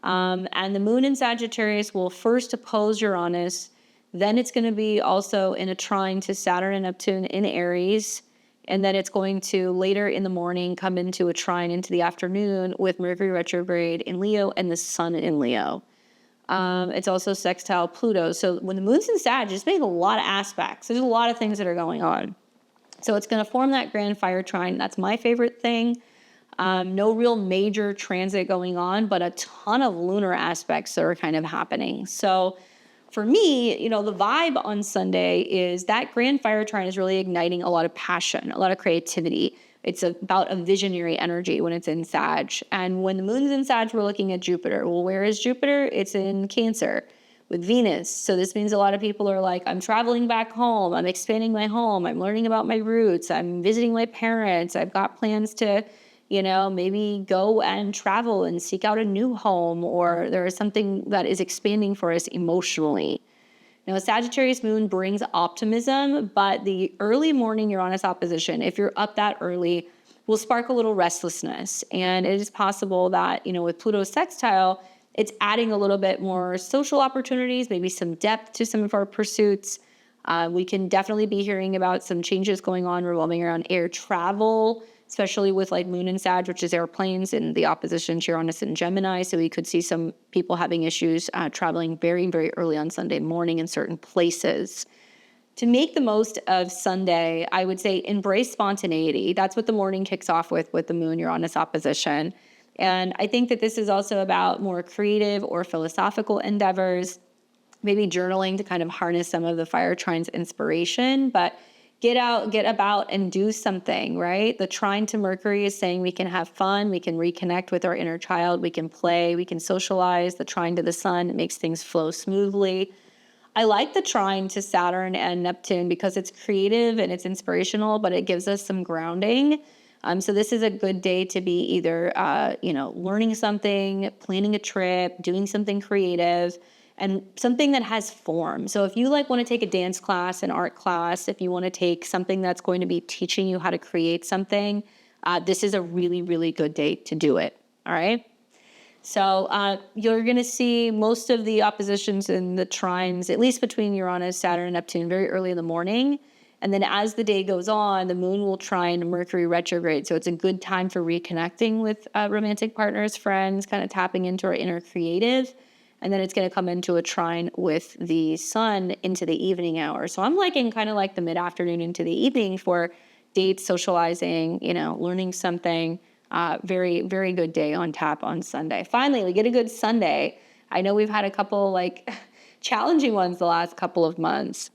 And the moon in Sagittarius will first oppose Uranus. Then it's going to be also in a trine to Saturn and Neptune in Aries. And then it's going to later in the morning come into a trine into the afternoon with Mercury retrograde in Leo and the Sun in Leo. It's also sextile Pluto. So when the moon's in Sag, it's making a lot of aspects. There's a lot of things that are going on. So it's going to form that grand fire trine. That's my favorite thing. No real major transit going on, but a ton of lunar aspects that are kind of happening. So For me, the vibe on Sunday is that grand fire trine is really igniting a lot of passion, a lot of creativity. It's about a visionary energy when it's in Sag. And when the moon's in Sag, we're looking at Jupiter. Well, where is Jupiter? It's in Cancer with Venus. So this means a lot of people are like, I'm traveling back home. I'm expanding my home. I'm learning about my roots. I'm visiting my parents. I've got plans to, maybe go and travel and seek out a new home, or there is something that is expanding for us emotionally. Now, a Sagittarius moon brings optimism, but the early morning Uranus opposition, if you're up that early, will spark a little restlessness. And it is possible that, with Pluto's sextile, it's adding a little bit more social opportunities, maybe some depth to some of our pursuits. We can definitely be hearing about some changes going on revolving around air travel, especially with like Moon and Sag, which is airplanes, and the opposition to Uranus and Gemini. So we could see some people having issues traveling very, very early on Sunday morning in certain places. To make the most of Sunday, I would say embrace spontaneity. That's what the morning kicks off with the Moon Uranus opposition. And I think that this is also about more creative or philosophical endeavors, maybe journaling to kind of harness some of the fire trine's inspiration, but get out, get about, and do something, right? The trine to Mercury is saying we can have fun, we can reconnect with our inner child, we can play, we can socialize. The trine to the sun makes things flow smoothly. I like the trine to Saturn and Neptune because it's creative and it's inspirational, but it gives us some grounding. So this is a good day to be either, learning something, planning a trip, doing something creative, and something that has form. So if you want to take a dance class, an art class, if you want to take something that's going to be teaching you how to create something, this is a really, really good day to do it. All right. So you're going to see most of the oppositions and the trines, at least between Uranus, Saturn, and Neptune, very early in the morning. And then as the day goes on, the moon will trine Mercury retrograde. So it's a good time for reconnecting with romantic partners, friends, kind of tapping into our inner creative. And then it's going to come into a trine with the sun into the evening hour. So I'm liking kind of like the mid-afternoon into the evening for dates, socializing, learning something. Very, very good day on tap on Sunday. Finally, we get a good Sunday. I know we've had a couple challenging ones the last couple of months.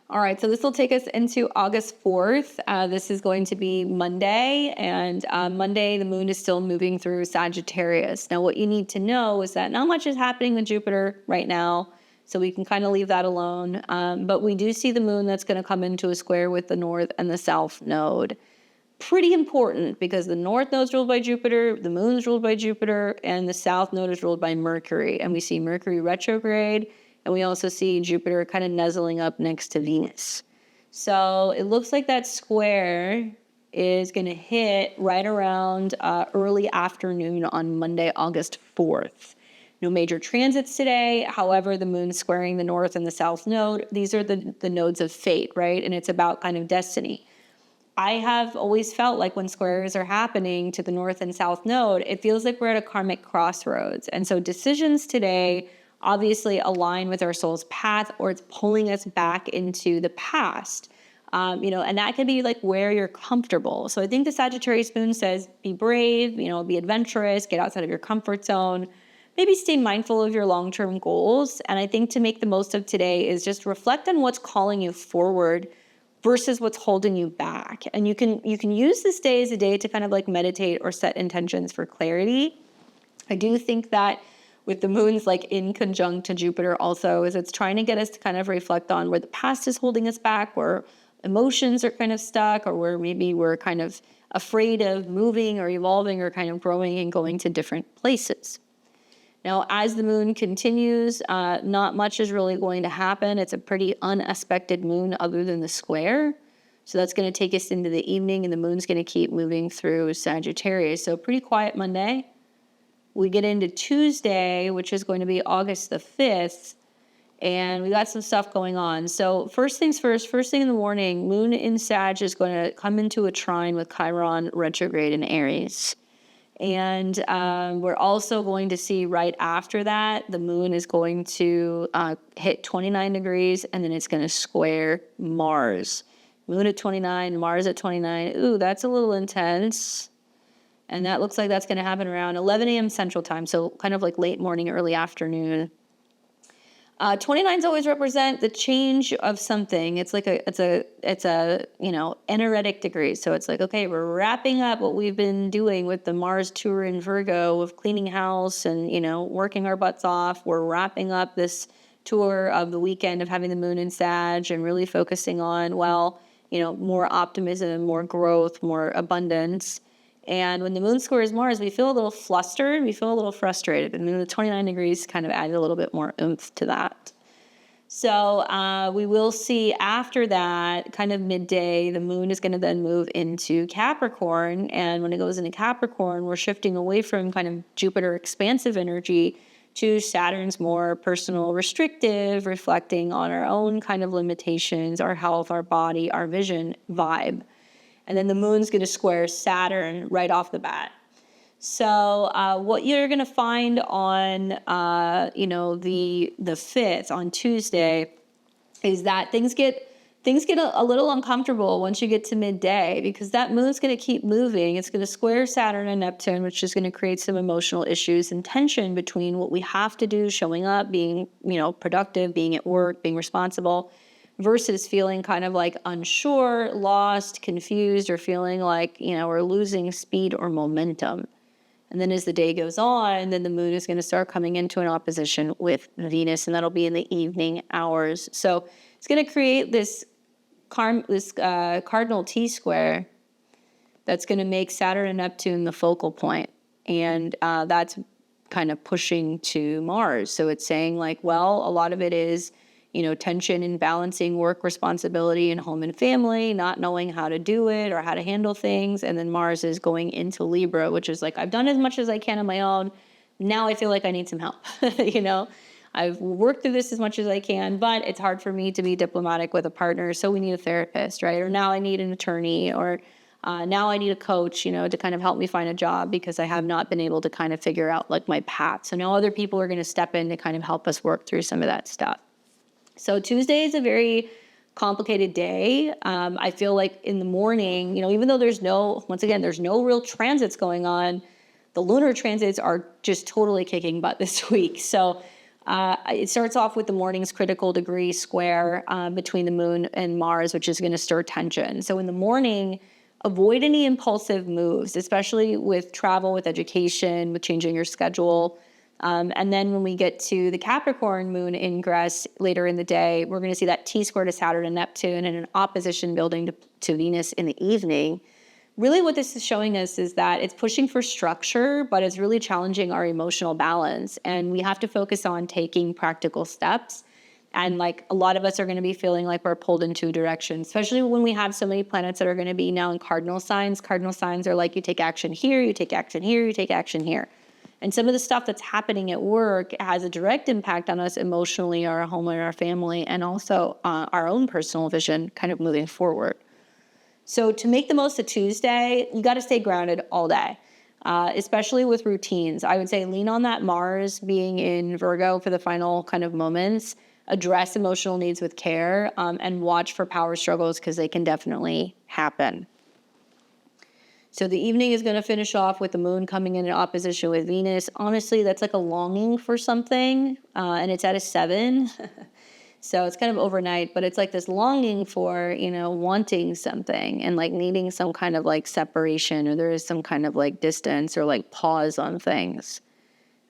All right, so this will take us into August 4th. This is going to be Monday, and Monday the moon is still moving through Sagittarius. Now, what you need to know is that not much is happening with Jupiter right now, so we can kind of leave that alone. But we do see the moon that's going to come into a square with the north and the south node. Pretty important because the north node is ruled by Jupiter, the moon is ruled by Jupiter, and the south node is ruled by Mercury. And we see Mercury retrograde, and we also see Jupiter kind of nuzzling up next to Venus. So it looks like that square is going to hit right around early afternoon on Monday, August 4th. No major transits today. However, the moon's squaring the north and the south node. These are the nodes of fate, right? And it's about kind of destiny. I have always felt like when squares are happening to the north and south node, it feels like we're at a karmic crossroads. And so decisions today obviously align with our soul's path, or it's pulling us back into the past. And that can be like where you're comfortable. So I think the Sagittarius moon says, be brave, be adventurous, get outside of your comfort zone, maybe stay mindful of your long-term goals. And I think to make the most of today is just reflect on what's calling you forward versus what's holding you back. And you can use this day as a day to kind of meditate or set intentions for clarity. I do think that with the moon's in conjunct to Jupiter also, is it's trying to get us to kind of reflect on where the past is holding us back, where emotions are kind of stuck, or where maybe we're kind of afraid of moving or evolving or kind of growing and going to different places. Now, as the moon continues, not much is really going to happen. It's a pretty unaspected moon other than the square. So that's going to take us into the evening, and the moon's going to keep moving through Sagittarius. So pretty quiet Monday. We get into Tuesday, which is going to be August the 5th, and we got some stuff going on. So first things first, first thing in the morning, moon in Sag is going to come into a trine with Chiron retrograde in Aries. And we're also going to see right after that, the moon is going to hit 29 degrees, and then it's going to square Mars. Moon at 29, Mars at 29. Ooh, that's a little intense. And that looks like that's going to happen around 11 a.m. Central Time, so kind of late morning, early afternoon. 29s always represent the change of something. It's like it's a, energetic degree. So it's like, okay, we're wrapping up what we've been doing with the Mars tour in Virgo of cleaning house and, working our butts off. We're wrapping up this tour of the weekend of having the moon in Sag and really focusing on, more optimism, more growth, more abundance. And when the moon squares Mars, we feel a little flustered, we feel a little frustrated. And then the 29 degrees kind of added a little bit more oomph to that. So we will see after that, kind of midday, the moon is going to then move into Capricorn. And when it goes into Capricorn, we're shifting away from kind of Jupiter expansive energy to Saturn's more personal restrictive, reflecting on our own kind of limitations, our health, our body, our vision vibe. And then the moon's going to square Saturn right off the bat. So what you're going to find on, the 5th, on Tuesday, is that things get a little uncomfortable once you get to midday, because that moon's going to keep moving. It's going to square Saturn and Neptune, which is going to create some emotional issues and tension between what we have to do, showing up, being, productive, being at work, being responsible, versus feeling kind of like unsure, lost, confused, or feeling like, we're losing speed or momentum. And then as the day goes on, then the moon is going to start coming into an opposition with Venus, and that'll be in the evening hours. So it's going to create this cardinal T-square that's going to make Saturn and Neptune the focal point. And that's kind of pushing to Mars. So it's saying like, well, a lot of it is, tension in balancing work responsibility and home and family, not knowing how to do it or how to handle things. And then Mars is going into Libra, which is like, I've done as much as I can on my own. Now I feel like I need some help. I've worked through this as much as I can, but it's hard for me to be diplomatic with a partner. So we need a therapist, right? Or now I need an attorney, or now I need a coach, to kind of help me find a job, because I have not been able to kind of figure out like my path. So now other people are going to step in to kind of help us work through some of that stuff. So Tuesday is a very complicated day. I feel like in the morning, even though there's no real transits going on, the lunar transits are just totally kicking butt this week. So it starts off with the morning's critical degree square between the moon and Mars, which is going to stir tension. So in the morning, avoid any impulsive moves, especially with travel, with education, with changing your schedule. And then when we get to the Capricorn moon ingress later in the day, we're going to see that T-square to Saturn and Neptune and an opposition building to Venus in the evening. Really what this is showing us is that it's pushing for structure, but it's really challenging our emotional balance. And we have to focus on taking practical steps. And like a lot of us are going to be feeling like we're pulled in two directions, especially when we have so many planets that are going to be now in cardinal signs. Cardinal signs are like you take action here, you take action here, you take action here. And some of the stuff that's happening at work has a direct impact on us emotionally, our home and our family, and also our own personal vision kind of moving forward. So to make the most of Tuesday, you got to stay grounded all day, especially with routines. I would say lean on that Mars being in Virgo for the final kind of moments, address emotional needs with care, and watch for power struggles, because they can definitely happen. So the evening is going to finish off with the moon coming in opposition with Venus. Honestly, that's like a longing for something, and it's at a 7. So it's kind of overnight, but it's like this longing for, wanting something and like needing some kind of like separation, or there is some kind of like distance or like pause on things.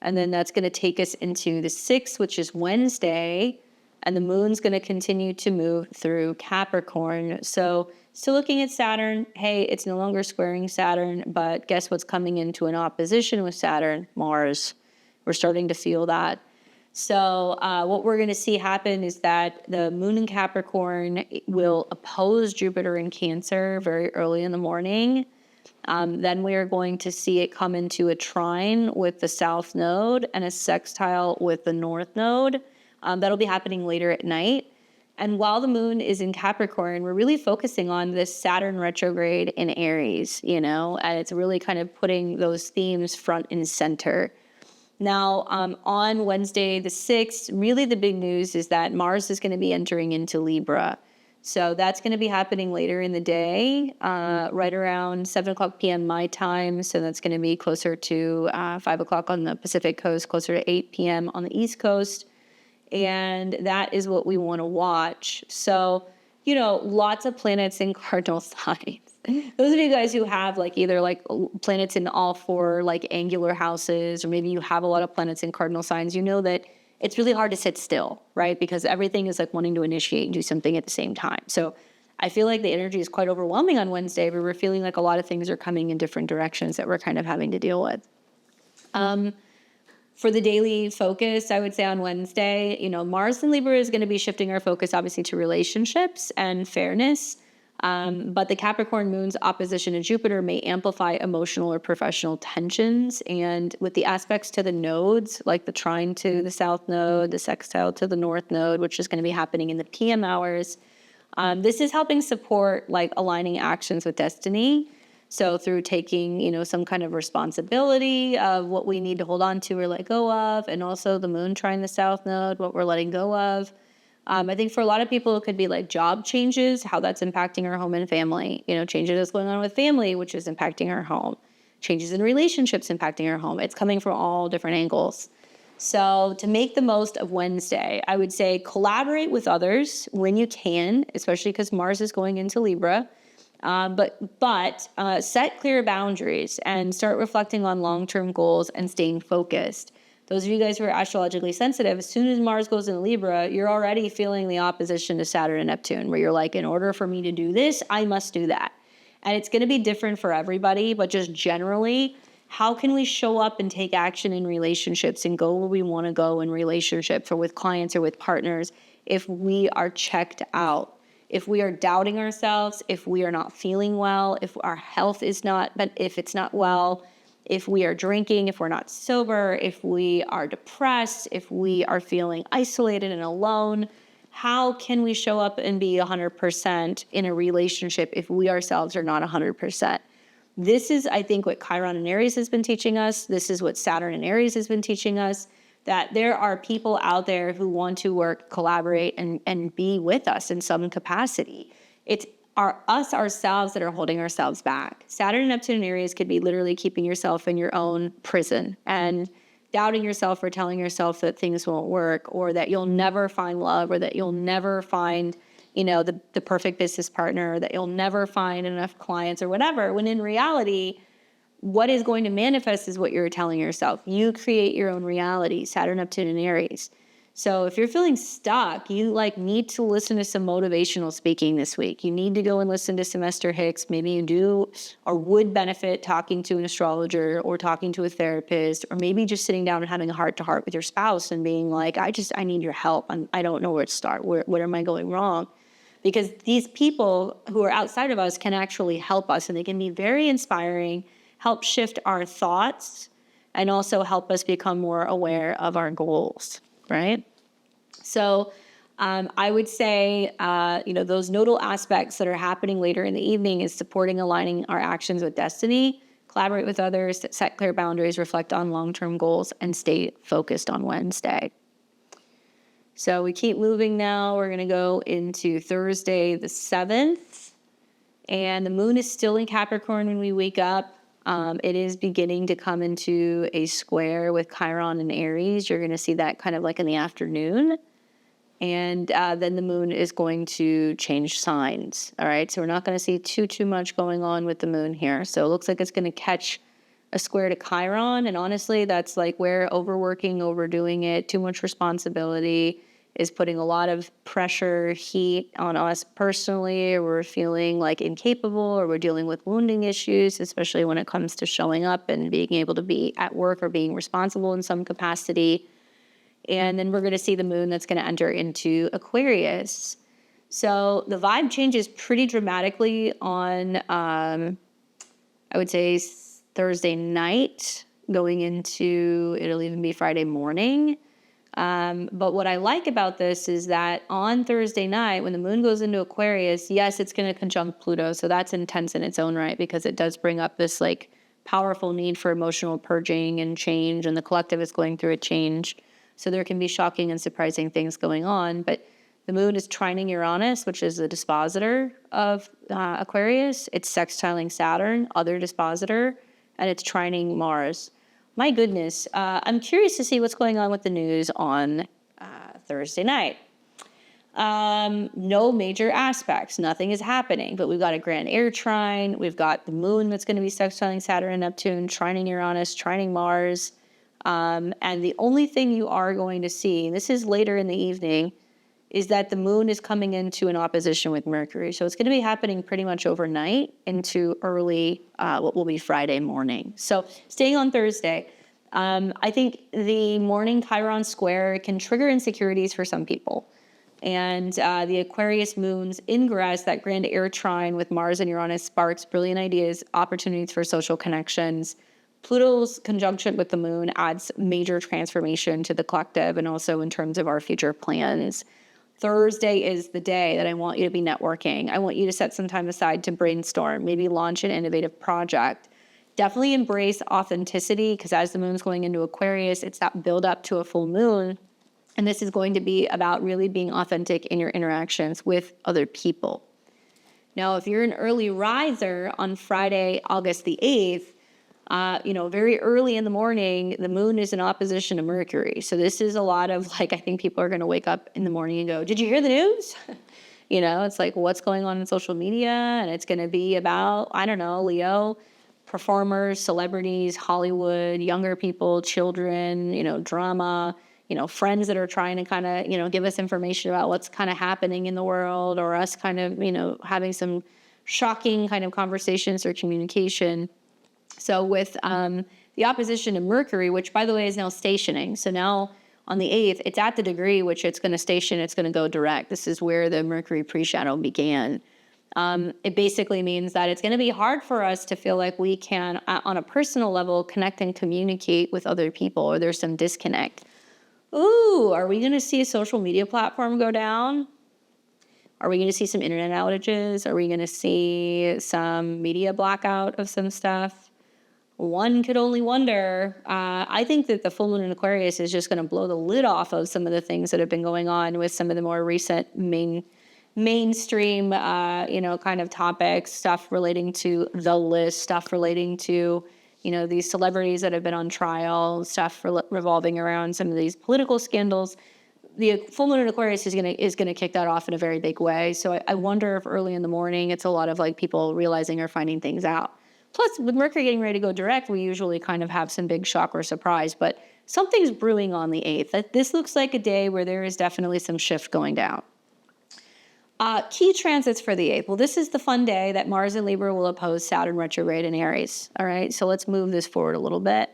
And then that's going to take us into the 6th, which is Wednesday, and the moon's going to continue to move through Capricorn. So still looking at Saturn. Hey, it's no longer squaring Saturn, but guess what's coming into an opposition with Saturn? Mars. We're starting to feel that. So what we're going to see happen is that the moon in Capricorn will oppose Jupiter in Cancer very early in the morning. Then we are going to see it come into a trine with the south node and a sextile with the north node. That'll be happening later at night. And while the moon is in Capricorn, we're really focusing on this Saturn retrograde in Aries, and it's really kind of putting those themes front and center. Now, on Wednesday the 6th, really the big news is that Mars is going to be entering into Libra. So that's going to be happening later in the day, right around 7 o'clock p.m. my time. So that's going to be closer to 5 o'clock on the Pacific coast, closer to 8 p.m. on the East Coast. And that is what we want to watch. So, you know, lots of planets in cardinal signs. Those of you guys who have like either like planets in all four like angular houses, or maybe you have a lot of planets in cardinal signs, you know that it's really hard to sit still, right? Because everything is like wanting to initiate and do something at the same time. So I feel like the energy is quite overwhelming on Wednesday, but we're feeling like a lot of things are coming in different directions that we're kind of having to deal with. For the daily focus, I would say on Wednesday, you know, Mars in Libra is going to be shifting our focus obviously to relationships and fairness. But the Capricorn moon's opposition to Jupiter may amplify emotional or professional tensions. And with the aspects to the nodes, like the trine to the south node, the sextile to the north node, which is going to be happening in the PM hours, this is helping support like aligning actions with destiny. So through taking, you know, some kind of responsibility of what we need to hold on to or let go of, and also the moon trine the south node, what we're letting go of. I think for a lot of people, it could be like job changes, how that's impacting our home and family. You know, changes that's going on with family, which is impacting our home. Changes in relationships impacting our home. It's coming from all different angles. So to make the most of Wednesday, I would say collaborate with others when you can, especially because Mars is going into Libra. But set clear boundaries and start reflecting on long-term goals and staying focused. Those of you guys who are astrologically sensitive, as soon as Mars goes into Libra, you're already feeling the opposition to Saturn and Neptune, where you're like, in order for me to do this, I must do that. And it's going to be different for everybody, but just generally, how can we show up and take action in relationships and go where we want to go in relationships or with clients or with partners if we are checked out? If we are doubting ourselves, if we are not feeling well, if our health is not, but if it's not well, if we are drinking, if we're not sober, if we are depressed, if we are feeling isolated and alone, how can we show up and be 100% in a relationship if we ourselves are not 100%? This is, I think, what Chiron and Aries has been teaching us. This is what Saturn and Aries has been teaching us, that there are people out there who want to work, collaborate, and be with us in some capacity. It's us ourselves that are holding ourselves back. Saturn and Neptune and Aries could be literally keeping yourself in your own prison and doubting yourself or telling yourself that things won't work or that you'll never find love or that you'll never find, you know, the perfect business partner, or that you'll never find enough clients or whatever, when in reality, what is going to manifest is what you're telling yourself. You create your own reality, Saturn, Neptune, and Aries. So if you're feeling stuck, you like need to listen to some motivational speaking this week. You need to go and listen to some Esther Hicks. Maybe you do or would benefit talking to an astrologer or talking to a therapist, or maybe just sitting down and having a heart-to-heart with your spouse and being like, I need your help. I don't know where to start. What am I going wrong? Because these people who are outside of us can actually help us, and they can be very inspiring, help shift our thoughts, and also help us become more aware of our goals, right? So I would say, those nodal aspects that are happening later in the evening is supporting aligning our actions with destiny, collaborate with others, set clear boundaries, reflect on long-term goals, and stay focused on Wednesday. So we keep moving now. We're going to go into Thursday the 7th, and the moon is still in Capricorn when we wake up. It is beginning to come into a square with Chiron and Aries. You're going to see that kind of like in the afternoon. And then the moon is going to change signs. All right. So we're not going to see too much going on with the moon here. So it looks like it's going to catch a square to Chiron. And honestly, that's like where overworking, overdoing it, too much responsibility is putting a lot of pressure, heat on us personally, or we're feeling like incapable, or we're dealing with wounding issues, especially when it comes to showing up and being able to be at work or being responsible in some capacity. And then we're going to see the moon that's going to enter into Aquarius. So the vibe changes pretty dramatically on, I would say, Thursday night, going into, it'll even be Friday morning. But what I like about this is that on Thursday night, when the moon goes into Aquarius, yes, it's going to conjunct Pluto. So that's intense in its own right, because it does bring up this like powerful need for emotional purging and change, and the collective is going through a change. So there can be shocking and surprising things going on. But the moon is trining Uranus, which is the dispositor of Aquarius. It's sextiling Saturn, other dispositor, and it's trining Mars. My goodness, I'm curious to see what's going on with the news on Thursday night. No major aspects, nothing is happening, but we've got a grand air trine. We've got the moon that's going to be sextiling Saturn and Neptune, trining Uranus, trining Mars. And the only thing you are going to see, and this is later in the evening, is that the moon is coming into an opposition with Mercury. So it's going to be happening pretty much overnight into early, what will be Friday morning. So staying on Thursday, I think the morning Chiron square can trigger insecurities for some people. And the Aquarius moon's ingress, that grand air trine with Mars and Uranus, sparks brilliant ideas, opportunities for social connections. Pluto's conjunction with the moon adds major transformation to the collective and also in terms of our future plans. Thursday is the day that I want you to be networking. I want you to set some time aside to brainstorm, maybe launch an innovative project. Definitely embrace authenticity, because as the moon's going into Aquarius, it's that build up to a full moon. And this is going to be about really being authentic in your interactions with other people. Now, if you're an early riser on Friday, August the 8th, very early in the morning, the moon is in opposition to Mercury. So this is a lot of I think people are going to wake up in the morning and go, did you hear the news? It's like, what's going on in social media? And it's going to be about, Leo, performers, celebrities, Hollywood, younger people, children, drama, friends that are trying to kind of, give us information about what's kind of happening in the world, or us kind of, having some shocking kind of conversations or communication. So with the opposition to Mercury, which by the way is now stationing. So now on the 8th, it's at the degree which it's going to station, it's going to go direct. This is where the Mercury pre-shadow began. It basically means that it's going to be hard for us to feel like we can, on a personal level, connect and communicate with other people, or there's some disconnect. Ooh, are we going to see a social media platform go down? Are we going to see some internet outages? Are we going to see some media blackout of some stuff? One could only wonder. I think that the full moon in Aquarius is just going to blow the lid off of some of the things that have been going on with some of the more recent mainstream, kind of topics, stuff relating to the list, stuff relating to these celebrities that have been on trial, stuff revolving around some of these political scandals. The full moon in Aquarius is gonna kick that off in a very big way. So I wonder if early in the morning it's a lot of people realizing or finding things out. Plus, with Mercury getting ready to go direct, we usually kind of have some big shock or surprise. But something's brewing on the 8th. This looks like a day where there is definitely some shift going down. Key transits for the 8th. Well, this is the fun day that Mars in Libra will oppose Saturn retrograde in Aries. All right, so let's move this forward a little bit.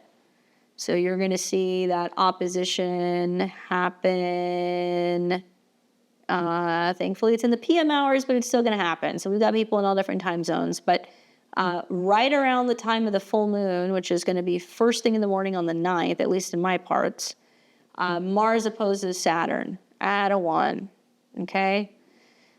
So you're going to see that opposition happen. Thankfully, it's in the PM hours, but it's still going to happen. So we've got people in all different time zones. But right around the time of the full moon, which is going to be first thing in the morning on the 9th, at least in my parts, Mars opposes Saturn at a 1. Okay?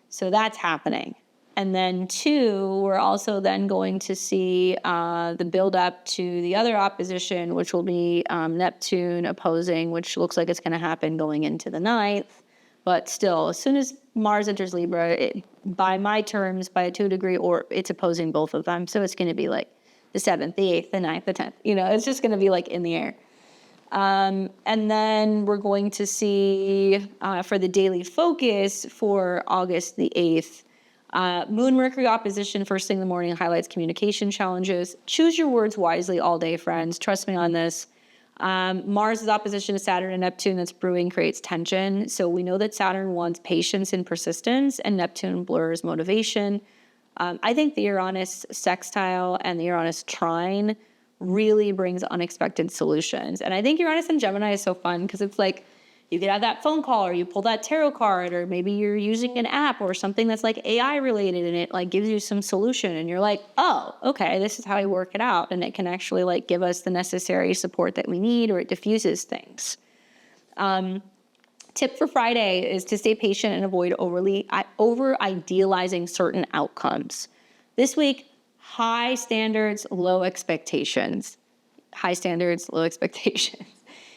So that's happening. And then 2, we're also then going to see the build up to the other opposition, which will be Neptune opposing, which looks like it's going to happen going into the 9th. But still, as soon as Mars enters Libra, by my terms, by a 2 degree, or it's opposing both of them. So it's going to be like the 7th, the 8th, the 9th, the 10th. It's just going to be in the air. And then we're going to see for the daily focus for August the 8th, Moon Mercury opposition first thing in the morning highlights communication challenges. Choose your words wisely all day, friends. Trust me on this. Mars' opposition to Saturn and Neptune that's brewing creates tension. So we know that Saturn wants patience and persistence, and Neptune blurs motivation. I think the Uranus sextile and the Uranus trine really brings unexpected solutions. And I think Uranus and Gemini is so fun because it's you could have that phone call, or you pull that tarot card, or maybe you're using an app or something that's AI related, and it gives you some solution, and you're like, oh, okay, this is how I work it out, and it can actually give us the necessary support that we need, or it diffuses things. Tip for Friday is to stay patient and avoid over idealizing certain outcomes. This week, high standards, low expectations. High standards, low expectations.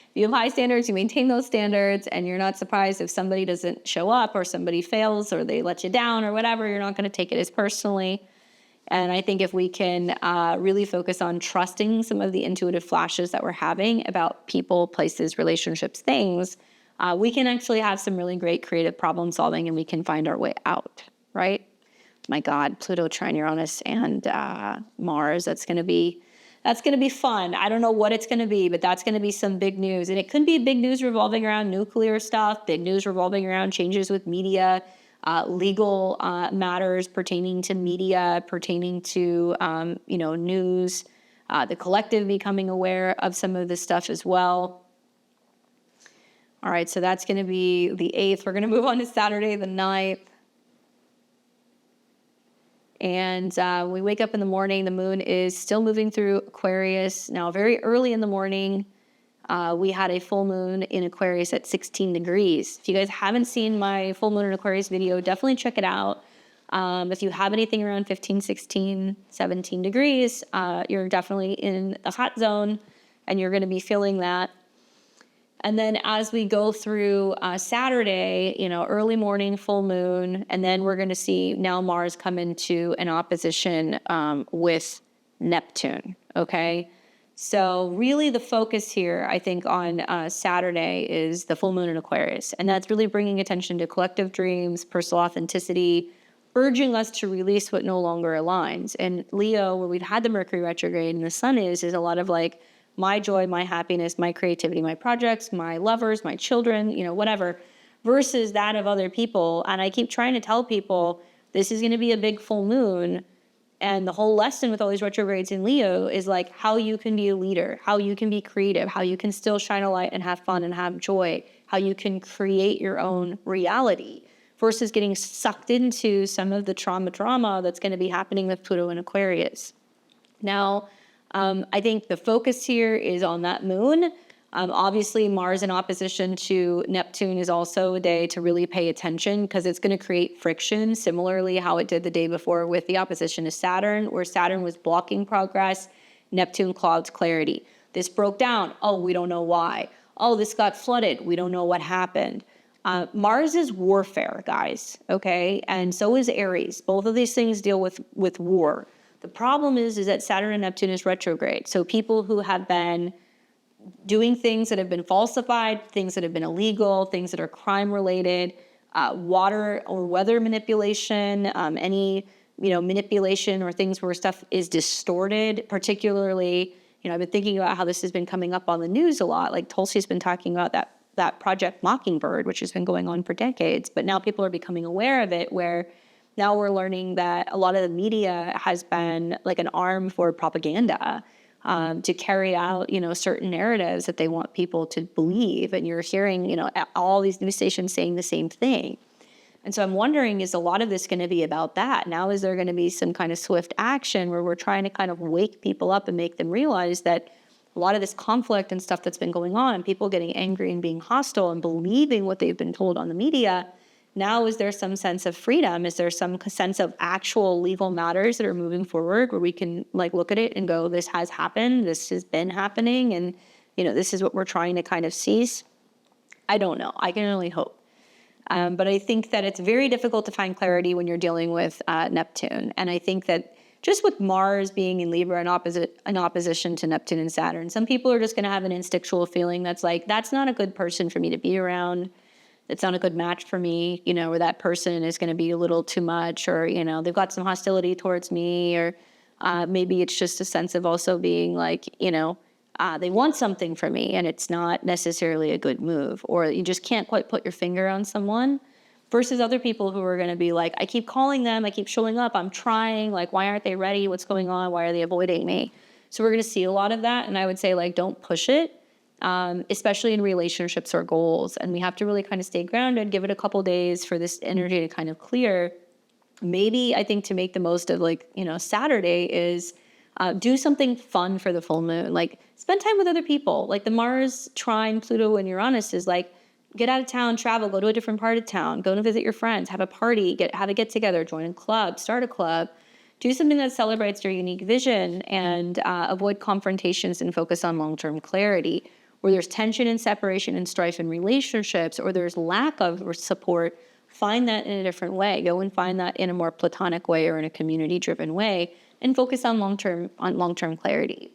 If you have high standards, you maintain those standards, and you're not surprised if somebody doesn't show up, or somebody fails, or they let you down, or whatever. You're not going to take it as personally. And I think if we can really focus on trusting some of the intuitive flashes that we're having about people, places, relationships, things, we can actually have some really great creative problem solving and we can find our way out, right? My God, Pluto trine Uranus and Mars, that's going to be fun. I don't know what it's going to be, but that's going to be some big news. And it could be big news revolving around nuclear stuff, big news revolving around changes with media, legal matters pertaining to media, pertaining to, news, the collective becoming aware of some of this stuff as well. All right, so that's going to be the 8th. We're going to move on to Saturday, the 9th. And we wake up in the morning, the moon is still moving through Aquarius. Now, very early in the morning, we had a full moon in Aquarius at 16 degrees. If you guys haven't seen my full moon in Aquarius video, definitely check it out. If you have anything around 15, 16, 17 degrees, you're definitely in the hot zone and you're going to be feeling that. And then as we go through Saturday, early morning, full moon, and then we're going to see now Mars come into an opposition with Neptune, okay? So really the focus here, I think, on Saturday is the full moon in Aquarius. And that's really bringing attention to collective dreams, personal authenticity, urging us to release what no longer aligns. And Leo, where we've had the Mercury retrograde and the sun is a lot of like, my joy, my happiness, my creativity, my projects, my lovers, my children, whatever, versus that of other people. And I keep trying to tell people this is going to be a big full moon. And the whole lesson with all these retrogrades in Leo is like how you can be a leader, how you can be creative, how you can still shine a light and have fun and have joy, how you can create your own reality versus getting sucked into some of the drama that's going to be happening with Pluto and Aquarius. Now, I think the focus here is on that moon. Obviously, Mars in opposition to Neptune is also a day to really pay attention because it's going to create friction, similarly how it did the day before with the opposition to Saturn, where Saturn was blocking progress, Neptune clouds clarity. This broke down. Oh, we don't know why. Oh, this got flooded. We don't know what happened. Mars is warfare, guys, okay? And so is Aries. Both of these things deal with war. The problem is that Saturn and Neptune is retrograde. So people who have been doing things that have been falsified, things that have been illegal, things that are crime related, water or weather manipulation, any manipulation or things where stuff is distorted, particularly, I've been thinking about how this has been coming up on the news a lot. Like Tulsi's been talking about that Project Mockingbird, which has been going on for decades, but now people are becoming aware of it, where now we're learning that a lot of the media has been like an arm for propaganda to carry out, certain narratives that they want people to believe. And you're hearing, all these news stations saying the same thing. And so I'm wondering, is a lot of this going to be about that? Now, is there going to be some kind of swift action where we're trying to kind of wake people up and make them realize that a lot of this conflict and stuff that's been going on and people getting angry and being hostile and believing what they've been told on the media, now is there some sense of freedom? Is there some sense of actual legal matters that are moving forward where we can like look at it and go, this has happened, this has been happening, and this is what we're trying to kind of seize? I don't know. I can only hope. But I think that it's very difficult to find clarity when you're dealing with Neptune. And I think that just with Mars being in Libra in opposition to Neptune and Saturn, some people are just going to have an instinctual feeling that's like, that's not a good person for me to be around. It's not a good match for me, where that person is going to be a little too much, or, they've got some hostility towards me, or maybe it's just a sense of also being like, they want something from me and it's not necessarily a good move, or you just can't quite put your finger on someone, versus other people who are going to be like, I keep calling them, I keep showing up, I'm trying, like, why aren't they ready? What's going on? Why are they avoiding me? So we're going to see a lot of that. And I would say, like, don't push it. Especially in relationships or goals. And we have to really kind of stay grounded, give it a couple days for this energy to kind of clear. Maybe I think to make the most of Saturday is do something fun for the full moon. Like spend time with other people. Like the Mars trine Pluto and Uranus is like, get out of town, travel, go to a different part of town, go and visit your friends, have a party, have a get together, join a club, start a club. Do something that celebrates your unique vision and avoid confrontations and focus on long-term clarity. Where there's tension and separation and strife in relationships, or there's lack of support, find that in a different way. Go and find that in a more platonic way or in a community-driven way, and focus on long-term clarity.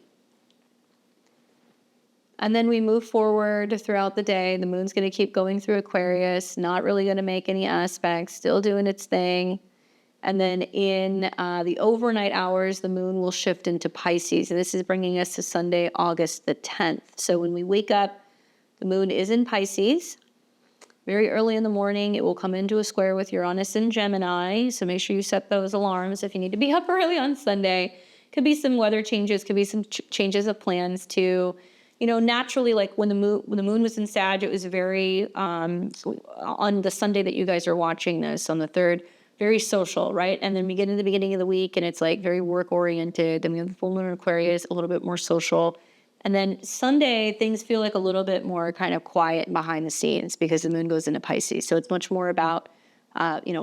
And then we move forward throughout the day. The moon's going to keep going through Aquarius, not really going to make any aspects, still doing its thing. And then in the overnight hours, the moon will shift into Pisces. And this is bringing us to Sunday, August the 10th. So when we wake up, the moon is in Pisces. Very early in the morning, it will come into a square with Uranus and Gemini. So make sure you set those alarms if you need to be up early on Sunday. Could be some weather changes, could be some changes of plans too. You know, naturally, like when the moon was in Sag, it was very, on the Sunday that you guys are watching this, on the 3rd, very social, right? And then we get in the beginning of the week and it's like very work oriented. Then we have the full moon in Aquarius, a little bit more social. And then Sunday, things feel like a little bit more kind of quiet behind the scenes because the moon goes into Pisces. So it's much more about,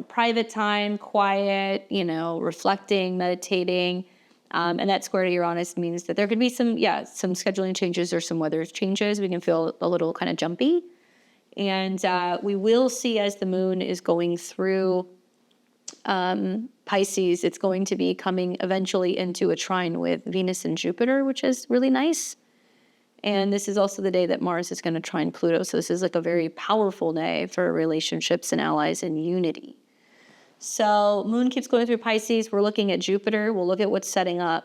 private time, quiet, reflecting, meditating. And that square to Uranus means that there could be some scheduling changes or some weather changes. We can feel a little kind of jumpy. And we will see as the moon is going through Pisces, it's going to be coming eventually into a trine with Venus and Jupiter, which is really nice. And this is also the day that Mars is going to trine Pluto. So this is like a very powerful day for relationships and allies and unity. So moon keeps going through Pisces. We're looking at Jupiter. We'll look at what's setting up.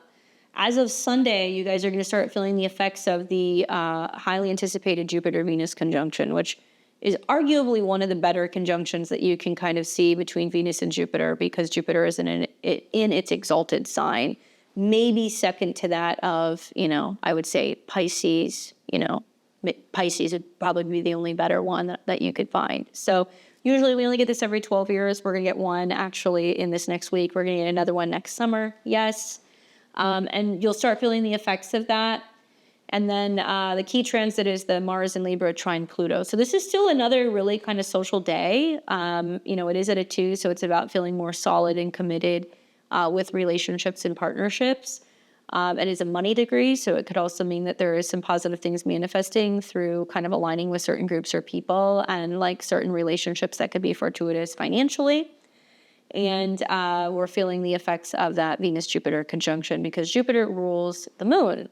As of Sunday, you guys are going to start feeling the effects of the highly anticipated Jupiter-Venus conjunction, which is arguably one of the better conjunctions that you can kind of see between Venus and Jupiter because Jupiter is in its exalted sign. Maybe second to that of, I would say Pisces, Pisces would probably be the only better one that you could find. So usually we only get this every 12 years. We're going to get one actually in this next week. We're going to get another one next summer. Yes. And you'll start feeling the effects of that. And then the key transit is the Mars in Libra trine Pluto. So this is still another really kind of social day. It is at a 2, so it's about feeling more solid and committed with relationships and partnerships. It is a money degree, so it could also mean that there is some positive things manifesting through kind of aligning with certain groups or people and like certain relationships that could be fortuitous financially. And we're feeling the effects of that Venus-Jupiter conjunction because Jupiter rules the moon.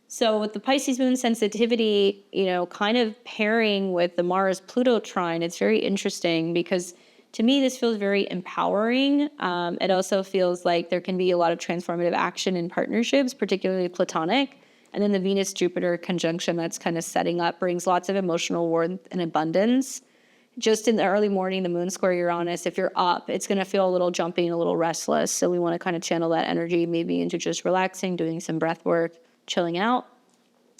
So with the Pisces moon sensitivity, kind of pairing with the Mars-Pluto trine, it's very interesting because to me, this feels very empowering. It also feels like there can be a lot of transformative action in partnerships, particularly platonic. And then the Venus-Jupiter conjunction that's kind of setting up brings lots of emotional warmth and abundance. Just in the early morning, the moon square Uranus, if you're up, it's going to feel a little jumpy and a little restless. So we want to kind of channel that energy maybe into just relaxing, doing some breath work, chilling out.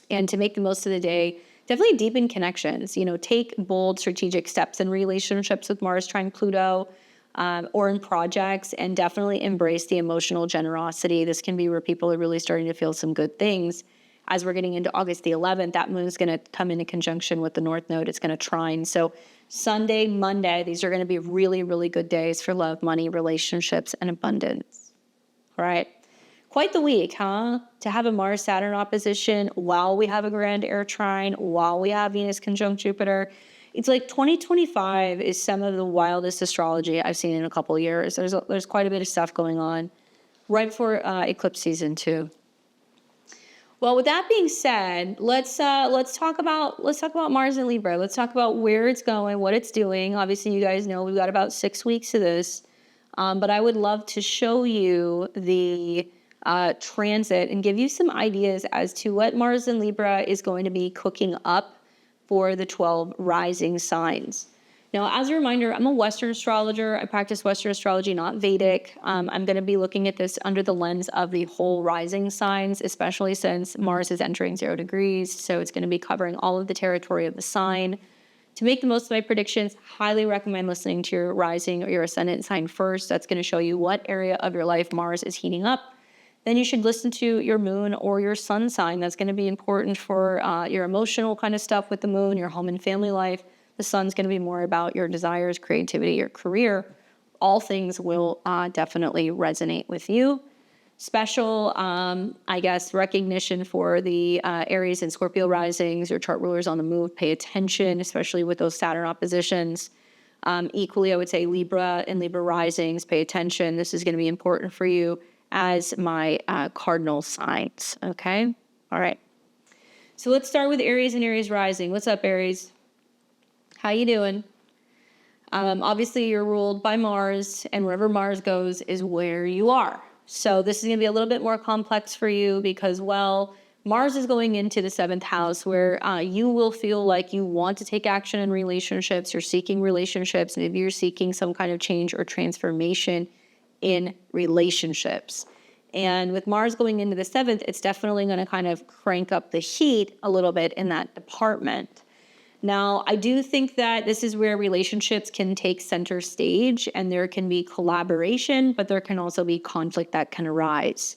And to make the most of the day, definitely deepen connections. Take bold strategic steps in relationships with Mars trine Pluto or in projects, and definitely embrace the emotional generosity. This can be where people are really starting to feel some good things. As we're getting into August the 11th, that moon's going to come into conjunction with the North Node. It's going to trine. So Sunday, Monday, these are going to be really, really good days for love, money, relationships, and abundance. All right. Quite the week, huh? To have a Mars-Saturn opposition while we have a grand air trine, while we have Venus conjunct Jupiter. It's like 2025 is some of the wildest astrology I've seen in a couple of years. There's quite a bit of stuff going on right before eclipse season too. Well, with that being said, let's talk about Mars in Libra. Let's talk about where it's going, what it's doing. Obviously, you guys know we've got about 6 weeks of this, but I would love to show you the transit and give you some ideas as to what Mars in Libra is going to be cooking up for the 12 rising signs. Now, as a reminder, I'm a Western astrologer. I practice Western astrology, not Vedic. I'm going to be looking at this under the lens of the whole rising signs, especially since Mars is entering 0 degrees. So it's going to be covering all of the territory of the sign. To make the most of my predictions, highly recommend listening to your rising or your ascendant sign first. That's going to show you what area of your life Mars is heating up. Then you should listen to your moon or your sun sign. That's going to be important for your emotional kind of stuff with the moon, your home and family life. The sun's going to be more about your desires, creativity, your career. All things will definitely resonate with you. Special, recognition for the Aries and Scorpio risings, your chart rulers on the move. Pay attention, especially with those Saturn oppositions. Equally, I would say Libra and Libra risings, pay attention. This is going to be important for you as my cardinal signs, okay? All right. So let's start with Aries and Aries rising. What's up, Aries? How you doing? Obviously, you're ruled by Mars, and wherever Mars goes is where you are. So this is going to be a little bit more complex for you because, well, Mars is going into the seventh house where you will feel like you want to take action in relationships. You're seeking relationships. Maybe you're seeking some kind of change or transformation in relationships. And with Mars going into the seventh, it's definitely going to kind of crank up the heat a little bit in that department. Now, I do think that this is where relationships can take center stage and there can be collaboration, but there can also be conflict that can arise.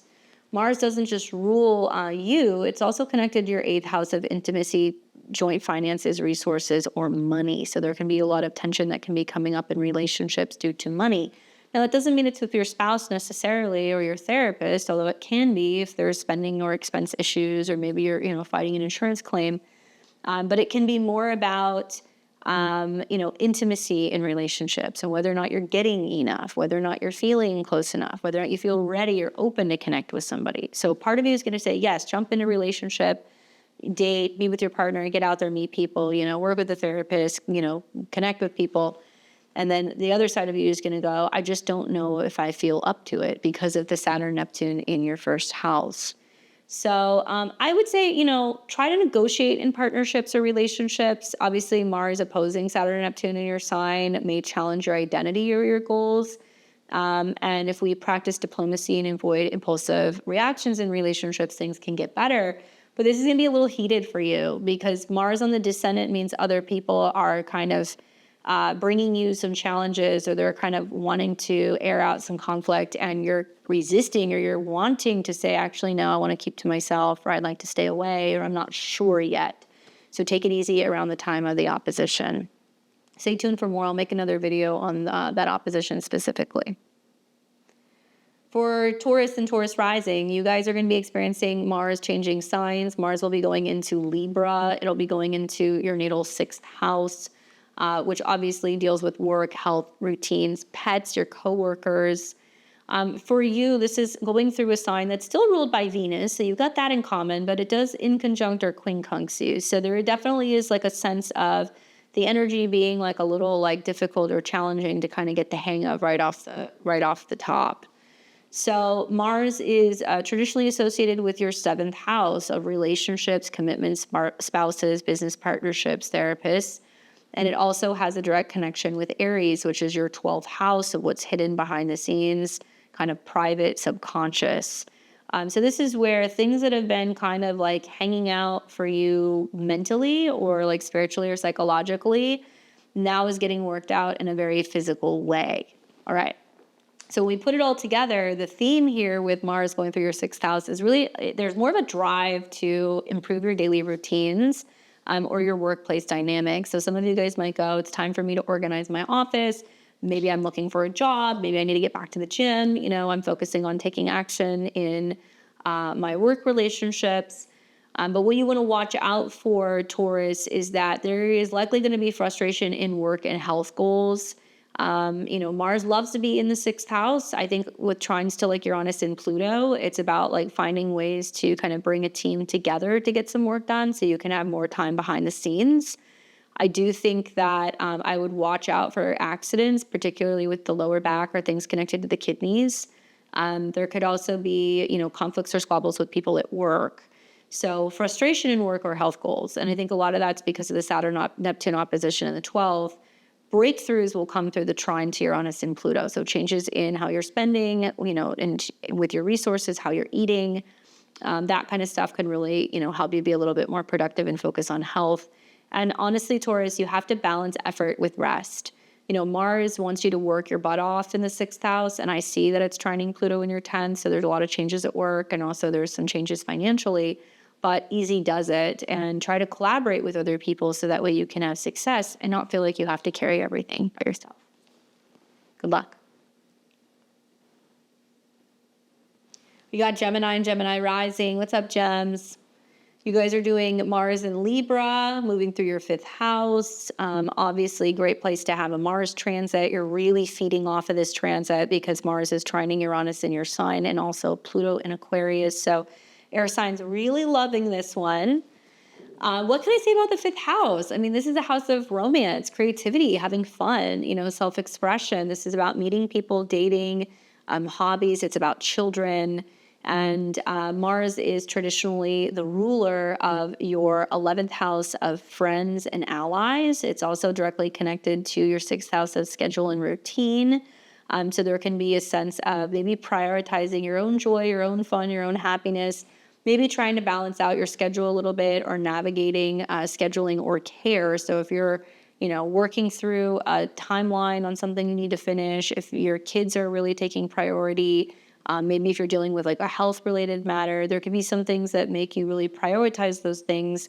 Mars doesn't just rule you, it's also connected to your eighth house of intimacy, joint finances, resources, or money. So there can be a lot of tension that can be coming up in relationships due to money. Now, that doesn't mean it's with your spouse necessarily or your therapist, although it can be if there's spending or expense issues, or maybe you're fighting an insurance claim. But it can be more about, intimacy in relationships and whether or not you're getting enough, whether or not you're feeling close enough, whether or not you feel ready or open to connect with somebody. So part of you is going to say, yes, jump into a relationship, date, be with your partner, get out there, meet people, work with a therapist, connect with people. And then the other side of you is going to go, I just don't know if I feel up to it because of the Saturn Neptune in your first house. So I would say, try to negotiate in partnerships or relationships. Obviously, Mars opposing Saturn and Neptune in your sign may challenge your identity or your goals. And if we practice diplomacy and avoid impulsive reactions in relationships, things can get better. But this is going to be a little heated for you because Mars on the descendant means other people are kind of bringing you some challenges, or they're kind of wanting to air out some conflict, and you're resisting or you're wanting to say, actually, no, I want to keep to myself, or I'd like to stay away, or I'm not sure yet. So take it easy around the time of the opposition. Stay tuned for more. I'll make another video on that opposition specifically. For Taurus and Taurus rising, you guys are going to be experiencing Mars changing signs. Mars will be going into Libra. It'll be going into your natal sixth house, which obviously deals with work, health, routines, pets, your coworkers. For you, this is going through a sign that's still ruled by Venus, so you've got that in common, but it does inconjunct or quincunx you. So there definitely is like a sense of the energy being like a little like difficult or challenging to kind of get the hang of right off the top. So Mars is traditionally associated with your seventh house of relationships, commitments, spouses, business partnerships, therapists. And it also has a direct connection with Aries, which is your 12th house of what's hidden behind the scenes, kind of private, subconscious. So this is where things that have been kind of like hanging out for you mentally or like spiritually or psychologically now is getting worked out in a very physical way. All right. So when we put it all together, the theme here with Mars going through your sixth house is really, there's more of a drive to improve your daily routines or your workplace dynamics. So some of you guys might go, it's time for me to organize my office. Maybe I'm looking for a job. Maybe I need to get back to the gym. I'm focusing on taking action in my work relationships. But what you want to watch out for, Taurus, is that there is likely going to be frustration in work and health goals. Mars loves to be in the sixth house. I think with trines to like Uranus and Pluto, it's about like finding ways to kind of bring a team together to get some work done so you can have more time behind the scenes. I do think that I would watch out for accidents, particularly with the lower back or things connected to the kidneys. There could also be, conflicts or squabbles with people at work. So frustration in work or health goals. And I think a lot of that's because of the Saturn-Neptune opposition in the 12th. Breakthroughs will come through the trine to Uranus and Pluto. So changes in how you're spending, and with your resources, how you're eating, that kind of stuff can really, help you be a little bit more productive and focus on health. And honestly, Taurus, you have to balance effort with rest. Mars wants you to work your butt off in the sixth house, and I see that it's trining Pluto in your 10th. So there's a lot of changes at work, and also there's some changes financially. But easy does it, and try to collaborate with other people so that way you can have success and not feel like you have to carry everything by yourself. Good luck. We got Gemini and Gemini rising. What's up, Gems? You guys are doing Mars in Libra, moving through your fifth house. Obviously, great place to have a Mars transit. You're really feeding off of this transit because Mars is trining Uranus in your sign and also Pluto in Aquarius. So air signs really loving this one. What can I say about the fifth house? I mean, this is a house of romance, creativity, having fun, self-expression. This is about meeting people, dating, hobbies. It's about children. And Mars is traditionally the ruler of your 11th house of friends and allies. It's also directly connected to your 6th house of schedule and routine. So there can be a sense of maybe prioritizing your own joy, your own fun, your own happiness, maybe trying to balance out your schedule a little bit or navigating scheduling or care. So if you're, working through a timeline on something you need to finish, if your kids are really taking priority, maybe if you're dealing with like a health related matter, there could be some things that make you really prioritize those things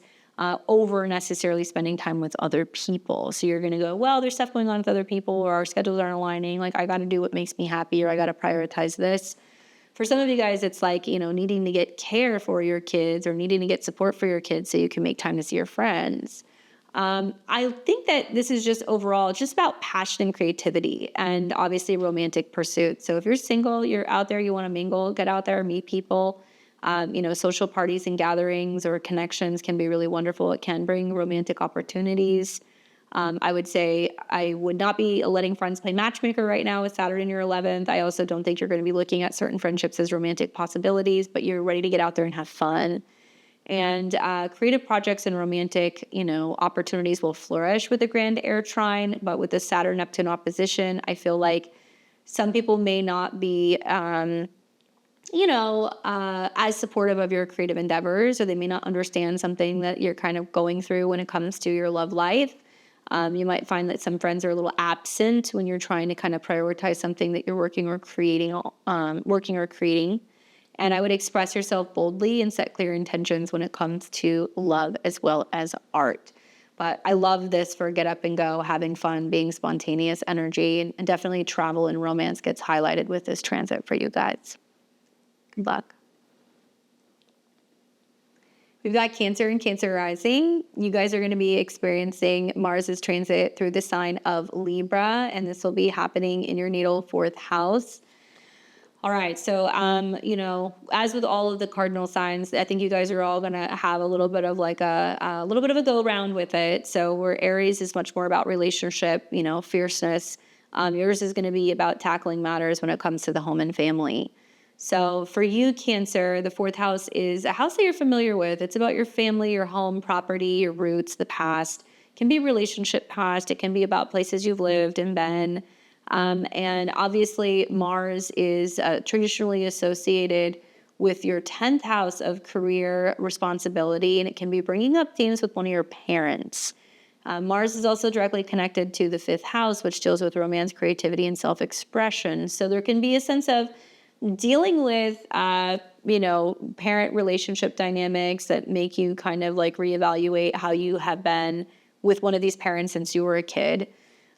over necessarily spending time with other people. So you're going to go, well, there's stuff going on with other people or our schedules aren't aligning. Like I got to do what makes me happy or I got to prioritize this. For some of you guys, it's like, needing to get care for your kids or needing to get support for your kids so you can make time to see your friends. I think that this is just overall, it's just about passion and creativity and obviously romantic pursuits. So if you're single, you're out there, you want to mingle, get out there, meet people. Social parties and gatherings or connections can be really wonderful. It can bring romantic opportunities. I would say I would not be letting friends play matchmaker right now with Saturn in your 11th. I also don't think you're going to be looking at certain friendships as romantic possibilities, but you're ready to get out there and have fun. And creative projects and romantic, opportunities will flourish with the grand air trine, but with the Saturn-Neptune opposition, I feel like some people may not be as supportive of your creative endeavors, or they may not understand something that you're kind of going through when it comes to your love life. You might find that some friends are a little absent when you're trying to kind of prioritize something that you're working or creating. And I would express yourself boldly and set clear intentions when it comes to love as well as art. But I love this for get up and go, having fun, being spontaneous energy, and definitely travel and romance gets highlighted with this transit for you guys. Good luck. We've got Cancer and Cancer rising. You guys are going to be experiencing Mars's transit through the sign of Libra, and this will be happening in your natal 4th house. All right, so, as with all of the cardinal signs, I think you guys are all going to have a little bit of like a little bit of a go around with it. So where Aries is much more about relationship, fierceness, yours is going to be about tackling matters when it comes to the home and family. So for you, Cancer, the 4th house is a house that you're familiar with. It's about your family, your home, property, your roots, the past. It can be relationship past. It can be about places you've lived and been. And obviously, Mars is traditionally associated with your 10th house of career responsibility, and it can be bringing up themes with one of your parents. Mars is also directly connected to the 5th house, which deals with romance, creativity, and self-expression. So there can be a sense of dealing with, parent relationship dynamics that make you kind of like reevaluate how you have been with one of these parents since you were a kid.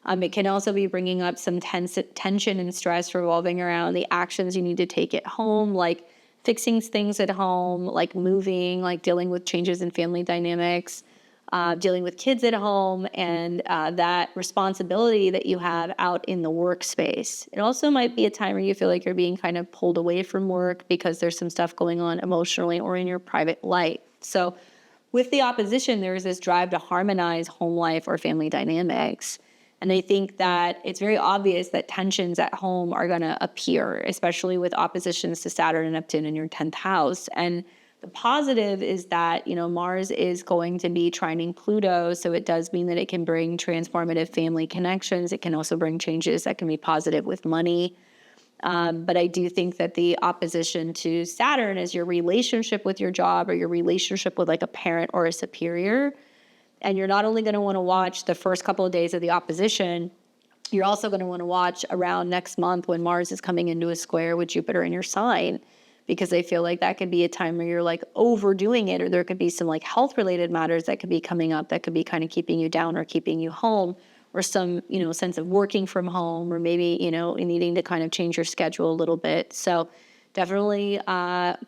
It can also be bringing up some tension and stress revolving around the actions you need to take at home, like fixing things at home, like moving, like dealing with changes in family dynamics, dealing with kids at home, and that responsibility that you have out in the workspace. It also might be a time where you feel like you're being kind of pulled away from work because there's some stuff going on emotionally or in your private life. So with the opposition, there's this drive to harmonize home life or family dynamics. And I think that it's very obvious that tensions at home are going to appear, especially with oppositions to Saturn and Neptune in your 10th house. And the positive is that, Mars is going to be trining Pluto. So it does mean that it can bring transformative family connections. It can also bring changes that can be positive with money. But I do think that the opposition to Saturn is your relationship with your job or your relationship with like a parent or a superior. And you're not only going to want to watch the first couple of days of the opposition, you're also going to want to watch around next month when Mars is coming into a square with Jupiter in your sign, because I feel like that could be a time where you're like overdoing it, or there could be some like health related matters that could be coming up that could be kind of keeping you down or keeping you home, or some, sense of working from home, or maybe, needing to kind of change your schedule a little bit. So definitely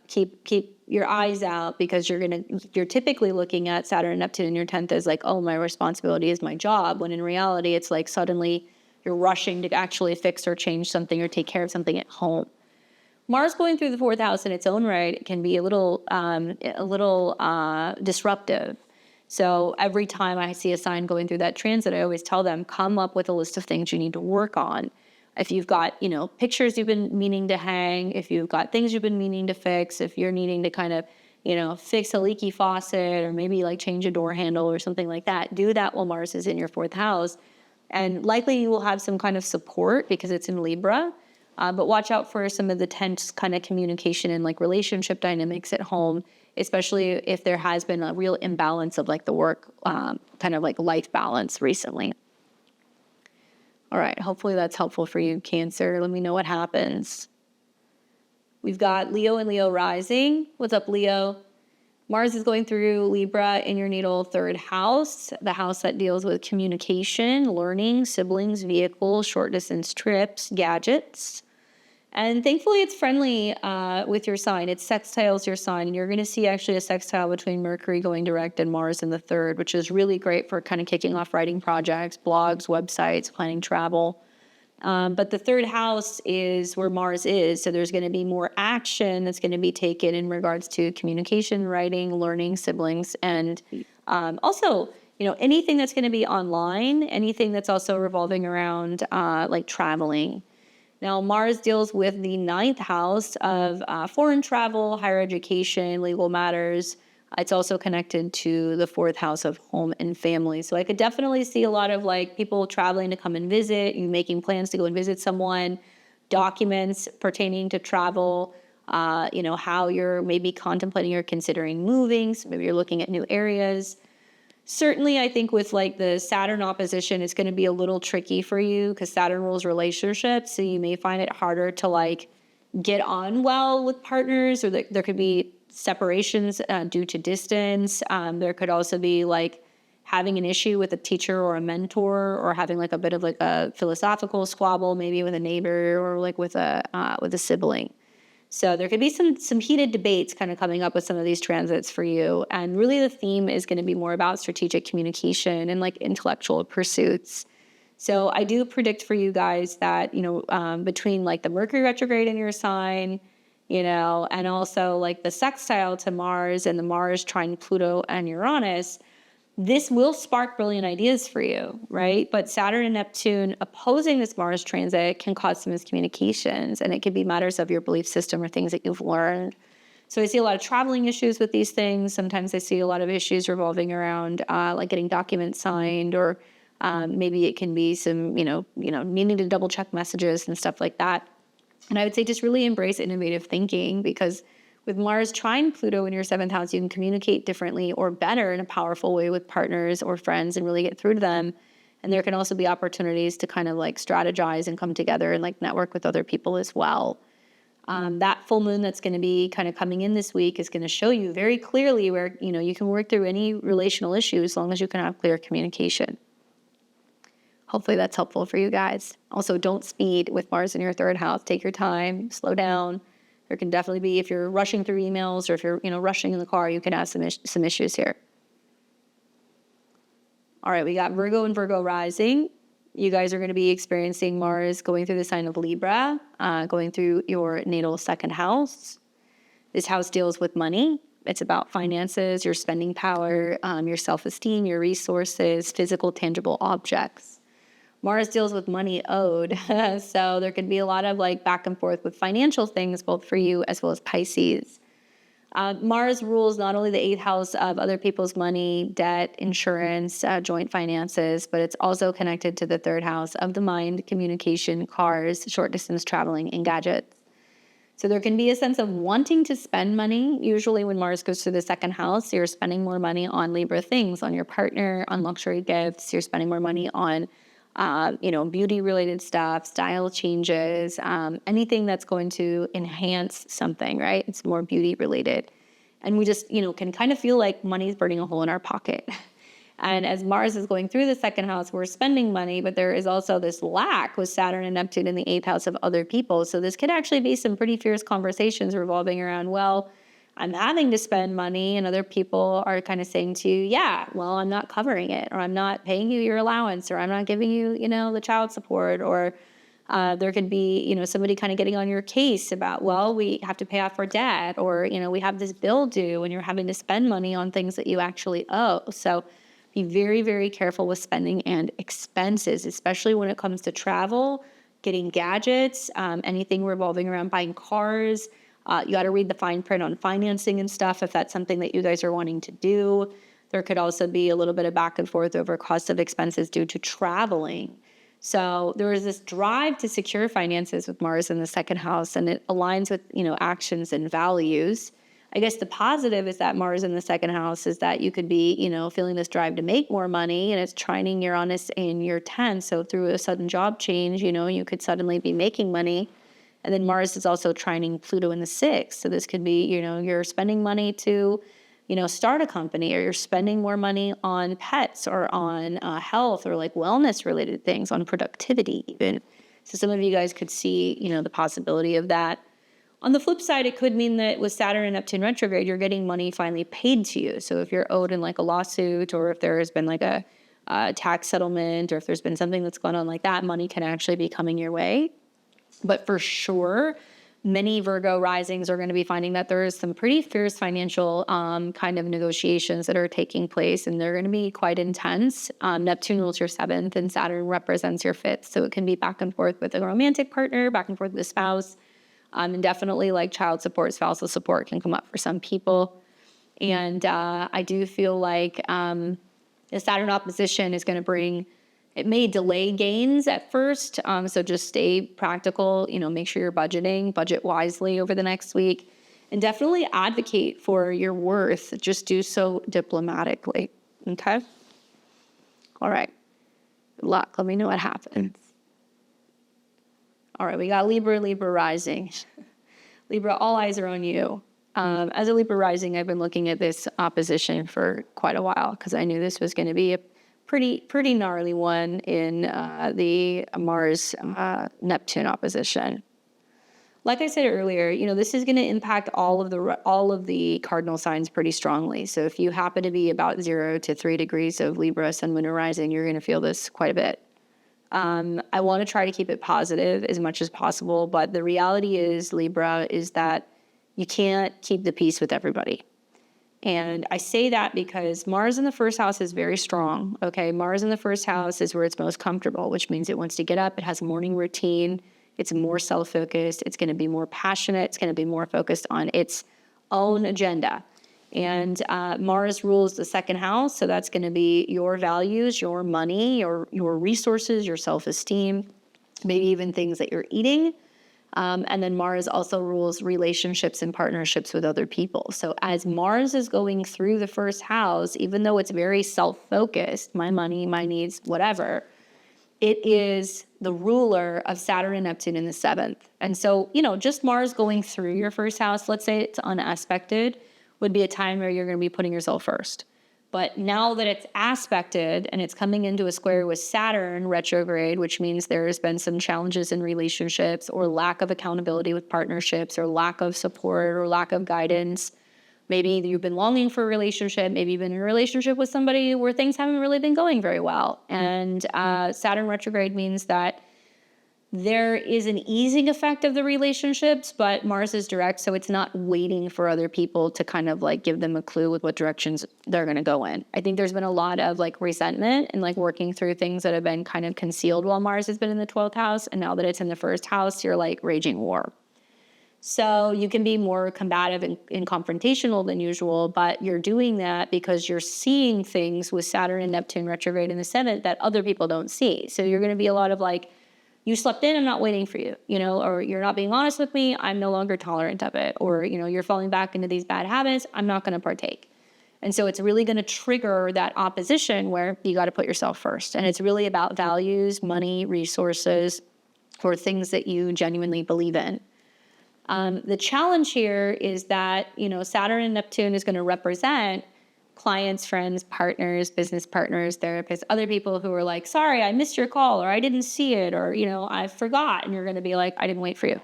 keep your eyes out, because you're typically looking at Saturn and Neptune in your 10th as like, oh, my responsibility is my job, when in reality it's like suddenly you're rushing to actually fix or change something or take care of something at home. Mars going through the 4th house in its own right can be a little disruptive. So every time I see a sign going through that transit, I always tell them, come up with a list of things you need to work on. If you've got, pictures you've been meaning to hang, if you've got things you've been meaning to fix, if you're needing to kind of, fix a leaky faucet or maybe like change a door handle or something like that, do that while Mars is in your fourth house. And likely you will have some kind of support because it's in Libra. But watch out for some of the tense kind of communication and like relationship dynamics at home, especially if there has been a real imbalance of like the work kind of like life balance recently. All right, hopefully that's helpful for you, Cancer. Let me know what happens. We've got Leo and Leo rising. What's up, Leo? Mars is going through Libra in your natal third house, the house that deals with communication, learning, siblings, vehicles, short distance trips, gadgets. And thankfully, it's friendly with your sign. It sextiles your sign. And you're going to see actually a sextile between Mercury going direct and Mars in the third, which is really great for kind of kicking off writing projects, blogs, websites, planning travel. But the third house is where Mars is. So there's going to be more action that's going to be taken in regards to communication, writing, learning, siblings, and also, anything that's going to be online, anything that's also revolving around like traveling. Now, Mars deals with the ninth house of foreign travel, higher education, legal matters. It's also connected to the fourth house of home and family. So I could definitely see a lot of like people traveling to come and visit, you making plans to go and visit someone, documents pertaining to travel, how you're maybe contemplating or considering moving. So maybe you're looking at new areas. Certainly, I think with like the Saturn opposition, it's going to be a little tricky for you because Saturn rules relationships. So you may find it harder to like get on well with partners, or there could be separations due to distance. There could also be like having an issue with a teacher or a mentor, or having like a bit of like a philosophical squabble, maybe with a neighbor or like with a sibling. So there could be some heated debates kind of coming up with some of these transits for you. And really the theme is going to be more about strategic communication and like intellectual pursuits. So I do predict for you guys that, between like the Mercury retrograde in your sign, and also like the sextile to Mars and the Mars trine Pluto and Uranus, this will spark brilliant ideas for you, right? But Saturn and Neptune opposing this Mars transit can cause some miscommunications, and it could be matters of your belief system or things that you've learned. So I see a lot of traveling issues with these things. Sometimes I see a lot of issues revolving around like getting documents signed, or maybe it can be some, needing to double check messages and stuff like that. And I would say just really embrace innovative thinking, because with Mars trine Pluto in your seventh house, you can communicate differently or better in a powerful way with partners or friends and really get through to them. And there can also be opportunities to kind of like strategize and come together and like network with other people as well. That full moon that's going to be kind of coming in this week is going to show you very clearly where, you can work through any relational issue as long as you can have clear communication. Hopefully that's helpful for you guys. Also, don't speed with Mars in your third house. Take your time, slow down. There can definitely be, if you're rushing through emails or if you're, rushing in the car, you can have some issues here. All right, we got Virgo and Virgo rising. You guys are going to be experiencing Mars going through the sign of Libra, going through your natal second house. This house deals with money. It's about finances, your spending power, your self-esteem, your resources, physical, tangible objects. Mars deals with money owed. So there could be a lot of like back and forth with financial things, both for you as well as Pisces. Mars rules not only the eighth house of other people's money, debt, insurance, joint finances, but it's also connected to the third house of the mind, communication, cars, short distance traveling, and gadgets. So there can be a sense of wanting to spend money. Usually when Mars goes to the second house, you're spending more money on Libra things, on your partner, on luxury gifts. You're spending more money on beauty-related stuff, style changes, anything that's going to enhance something, right? It's more beauty-related. And we just, can kind of feel like money's burning a hole in our pocket. And as Mars is going through the second house, we're spending money, but there is also this lack with Saturn and Neptune in the eighth house of other people. So this could actually be some pretty fierce conversations revolving around, well, I'm having to spend money, and other people are kind of saying to you, yeah, well, I'm not covering it, or I'm not paying you your allowance, or I'm not giving you, the child support, or There could be, somebody kind of getting on your case about, well, we have to pay off our debt, or, we have this bill due and you're having to spend money on things that you actually owe. So be very, very careful with spending and expenses, especially when it comes to travel, getting gadgets, anything revolving around buying cars. You got to read the fine print on financing and stuff if that's something that you guys are wanting to do. There could also be a little bit of back and forth over cost of expenses due to traveling. So there is this drive to secure finances with Mars in the second house, and it aligns with, actions and values. I guess the positive is that Mars in the second house is that you could be, feeling this drive to make more money, and it's trining Uranus in your 10th. So through a sudden job change, you could suddenly be making money. And then Mars is also trining Pluto in the 6th. So this could be, you're spending money to, start a company, or you're spending more money on pets or on health or like wellness related things, on productivity even. So some of you guys could see, the possibility of that. On the flip side, it could mean that with Saturn and Neptune retrograde, you're getting money finally paid to you. So if you're owed in like a lawsuit, or if there has been like a tax settlement, or if there's been something that's gone on like that, money can actually be coming your way. But for sure, many Virgo risings are going to be finding that there is some pretty fierce financial kind of negotiations that are taking place, and they're going to be quite intense. Neptune rules your 7th, and Saturn represents your 5th. So it can be back and forth with a romantic partner, back and forth with a spouse. And definitely like child support, spousal support can come up for some people. And I do feel like the Saturn opposition is going to bring, it may delay gains at first. So just stay practical, make sure you're budget wisely over the next week, and definitely advocate for your worth. Just do so diplomatically. Okay. All right. Good luck. Let me know what happens. All right, we got Libra rising. Libra, all eyes are on you. As a Libra rising, I've been looking at this opposition for quite a while, because I knew this was going to be a pretty gnarly one in the Mars Neptune opposition. Like I said earlier, this is going to impact all of the cardinal signs pretty strongly. So if you happen to be about 0 to 3 degrees of Libra, Sun, Moon, or Rising, you're going to feel this quite a bit. I want to try to keep it positive as much as possible, but the reality is, Libra, is that you can't keep the peace with everybody. And I say that because Mars in the first house is very strong, okay? Mars in the first house is where it's most comfortable, which means it wants to get up, it has a morning routine, it's more self-focused, it's going to be more passionate, it's going to be more focused on its own agenda. And Mars rules the second house, so that's going to be your values, your money, your resources, your self-esteem, maybe even things that you're eating. And then Mars also rules relationships and partnerships with other people. So as Mars is going through the first house, even though it's very self-focused, my money, my needs, whatever, it is the ruler of Saturn and Neptune in the 7th. And so, just Mars going through your first house, let's say it's unaspected, would be a time where you're going to be putting yourself first. But now that it's aspected and it's coming into a square with Saturn retrograde, which means there's been some challenges in relationships, or lack of accountability with partnerships, or lack of support, or lack of guidance. Maybe you've been longing for a relationship. Maybe you've been in a relationship with somebody where things haven't really been going very well. And Saturn retrograde means that there is an easing effect of the relationships, but Mars is direct, so it's not waiting for other people to kind of like give them a clue with what directions they're going to go in. I think there's been a lot of like resentment and like working through things that have been kind of concealed while Mars has been in the 12th house. And now that it's in the first house, you're like raging war. So you can be more combative and confrontational than usual, but you're doing that because you're seeing things with Saturn and Neptune retrograde in the 7th that other people don't see. So you're going to be a lot of like, you slept in, I'm not waiting for you, or you're not being honest with me, I'm no longer tolerant of it. Or, you're falling back into these bad habits, I'm not going to partake. And so it's really going to trigger that opposition where you got to put yourself first. And it's really about values, money, resources, or things that you genuinely believe in. The challenge here is that, Saturn and Neptune is going to represent clients, friends, partners, business partners, therapists, other people who are like, sorry, I missed your call, or I didn't see it, or, I forgot. And you're going to be like, I didn't wait for you.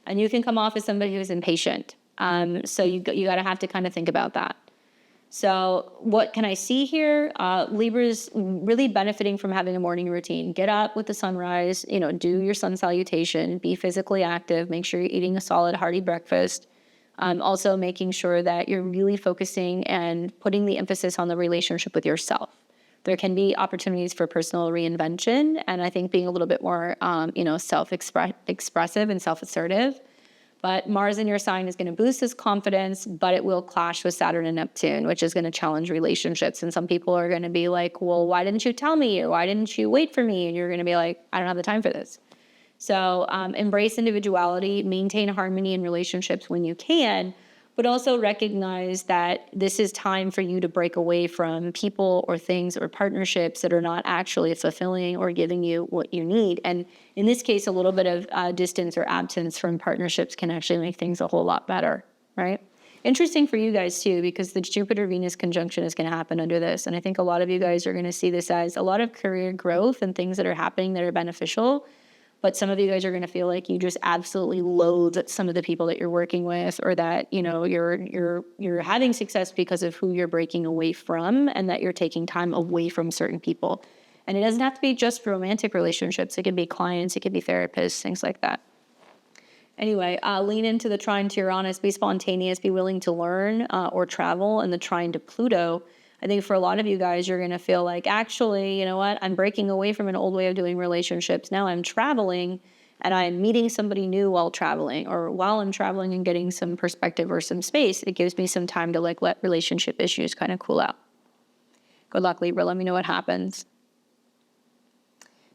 And you can come off as somebody who's impatient. So you got to have to kind of think about that. So what can I see here? Libra's really benefiting from having a morning routine. Get up with the sunrise, do your sun salutation, be physically active, make sure you're eating a solid, hearty breakfast. Also making sure that you're really focusing and putting the emphasis on the relationship with yourself. There can be opportunities for personal reinvention, and I think being a little bit more, self-expressive and self-assertive. But Mars in your sign is going to boost this confidence, but it will clash with Saturn and Neptune, which is going to challenge relationships. And some people are going to be like, well, why didn't you tell me? Or why didn't you wait for me? And you're going to be like, I don't have the time for this. So embrace individuality, maintain harmony in relationships when you can, but also recognize that this is time for you to break away from people or things or partnerships that are not actually fulfilling or giving you what you need. And in this case, a little bit of distance or absence from partnerships can actually make things a whole lot better, right? Interesting for you guys too, because the Jupiter-Venus conjunction is going to happen under this. And I think a lot of you guys are going to see this as a lot of career growth and things that are happening that are beneficial. But some of you guys are going to feel like you just absolutely loathe some of the people that you're working with, or that, you're having success because of who you're breaking away from, and that you're taking time away from certain people. And it doesn't have to be just romantic relationships. It could be clients, it could be therapists, things like that. Anyway, lean into the trine to Uranus, be spontaneous, be willing to learn or travel, and the trine to Pluto. I think for a lot of you guys, you're going to feel like, actually, you know what? I'm breaking away from an old way of doing relationships. Now I'm traveling and I'm meeting somebody new while traveling, or while I'm traveling and getting some perspective or some space. It gives me some time to let relationship issues kind of cool out. Good luck, Libra. Let me know what happens.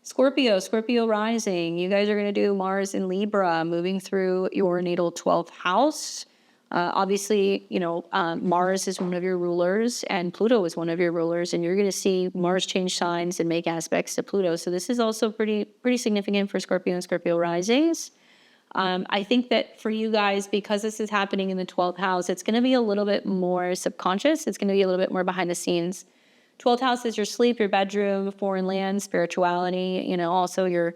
Scorpio rising. You guys are going to do Mars in Libra, moving through your natal 12th house. Obviously, Mars is one of your rulers and Pluto is one of your rulers, and you're going to see Mars change signs and make aspects to Pluto. So this is also pretty significant for Scorpio and Scorpio risings. I think that for you guys, because this is happening in the 12th house, it's going to be a little bit more subconscious. It's going to be a little bit more behind the scenes. 12th house is your sleep, your bedroom, foreign land, spirituality, also your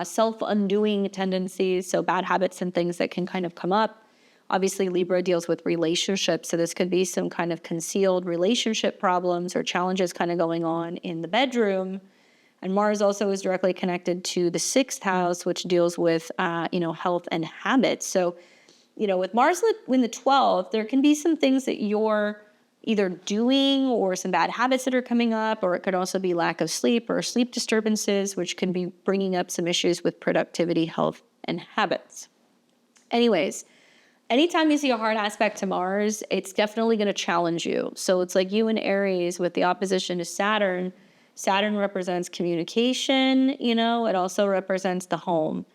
self-undoing tendencies, so bad habits and things that can kind of come up. Obviously, Libra deals with relationships, so this could be some kind of concealed relationship problems or challenges kind of going on in the bedroom. And Mars also is directly connected to the 6th house, which deals with, health and habits. So, with Mars in the 12th, there can be some things that you're either doing or some bad habits that are coming up, or it could also be lack of sleep or sleep disturbances, which can be bringing up some issues with productivity, health, and habits. Anyways, anytime you see a hard aspect to Mars, it's definitely going to challenge you. So it's like you and Aries with the opposition to Saturn. Saturn represents communication, it also represents the home.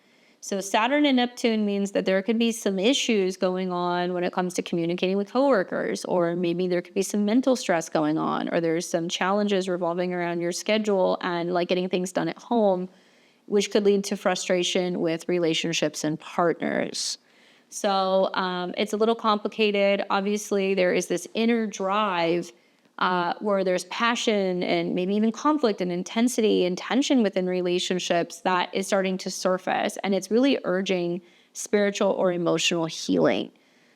So Saturn and Neptune means that there could be some issues going on when it comes to communicating with coworkers, or maybe there could be some mental stress going on, or there's some challenges revolving around your schedule and getting things done at home, which could lead to frustration with relationships and partners. So it's a little complicated. Obviously, there is this inner drive where there's passion and maybe even conflict and intensity and tension within relationships that is starting to surface. And it's really urging spiritual or emotional healing.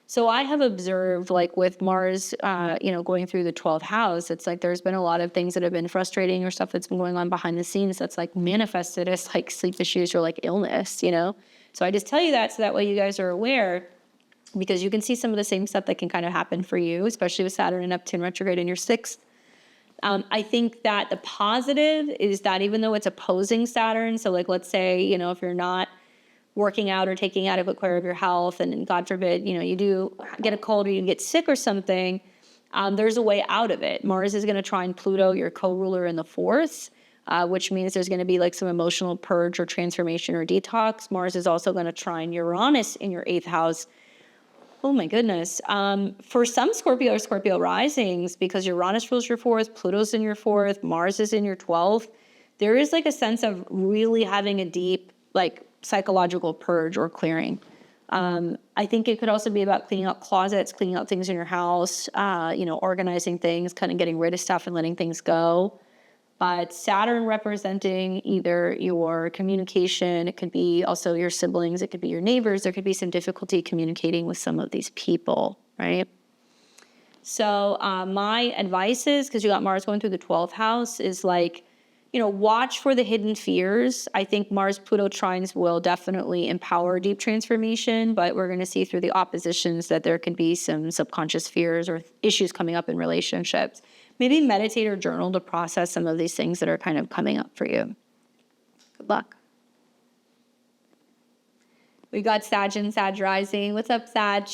So I have observed, with Mars, going through the 12th house, it's like there's been a lot of things that have been frustrating or stuff that's been going on behind the scenes that's manifested as sleep issues or illness, So I just tell you that so that way you guys are aware, because you can see some of the same stuff that can kind of happen for you, especially with Saturn and Neptune retrograde in your 6th. I think that the positive is that even though it's opposing Saturn, so let's say, if you're not working out or taking adequate care of your health, and God forbid, you do get a cold or you get sick or something, there's a way out of it. Mars is going to trine Pluto, your co-ruler in the 4th. Which means there's going to be some emotional purge or transformation or detox. Mars is also going to trine Uranus in your 8th house. Oh my goodness. For some Scorpio or Scorpio risings, because Uranus rules your 4th, Pluto's in your 4th, Mars is in your 12th, there is a sense of really having a deep psychological purge or clearing. I think it could also be about cleaning out closets, cleaning out things in your house, organizing things, kind of getting rid of stuff and letting things go. But Saturn representing either your communication, it could be also your siblings, it could be your neighbors, there could be some difficulty communicating with some of these people, right? So my advice is, because you got Mars going through the 12th house, is like, watch for the hidden fears. I think Mars-Pluto trines will definitely empower deep transformation, but we're going to see through the oppositions that there could be some subconscious fears or issues coming up in relationships. Maybe meditate or journal to process some of these things that are kind of coming up for you. Good luck. We got Sag and Sag rising. What's up, Sag?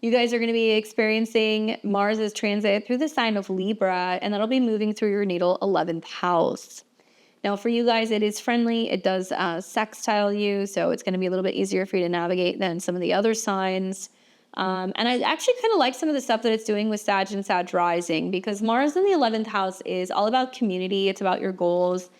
You guys are going to be experiencing Mars's transit through the sign of Libra, and that'll be moving through your natal 11th house. Now, for you guys, it is friendly. It does sextile you, so it's going to be a little bit easier for you to navigate than some of the other signs. And I actually kind of like some of the stuff that it's doing with Sag and Sag rising, because Mars in the 11th house is all about community. It's about your goals,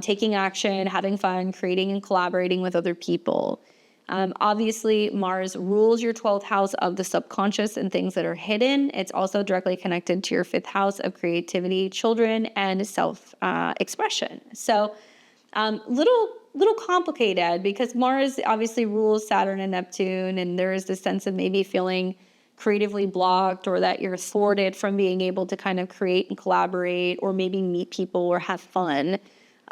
taking action, having fun, creating and collaborating with other people. Obviously, Mars rules your 12th house of the subconscious and things that are hidden. It's also directly connected to your 5th house of creativity, children, and self-expression. So, little complicated, because Mars obviously rules Saturn and Neptune, and there is this sense of maybe feeling creatively blocked, or that you're thwarted from being able to kind of create and collaborate, or maybe meet people or have fun.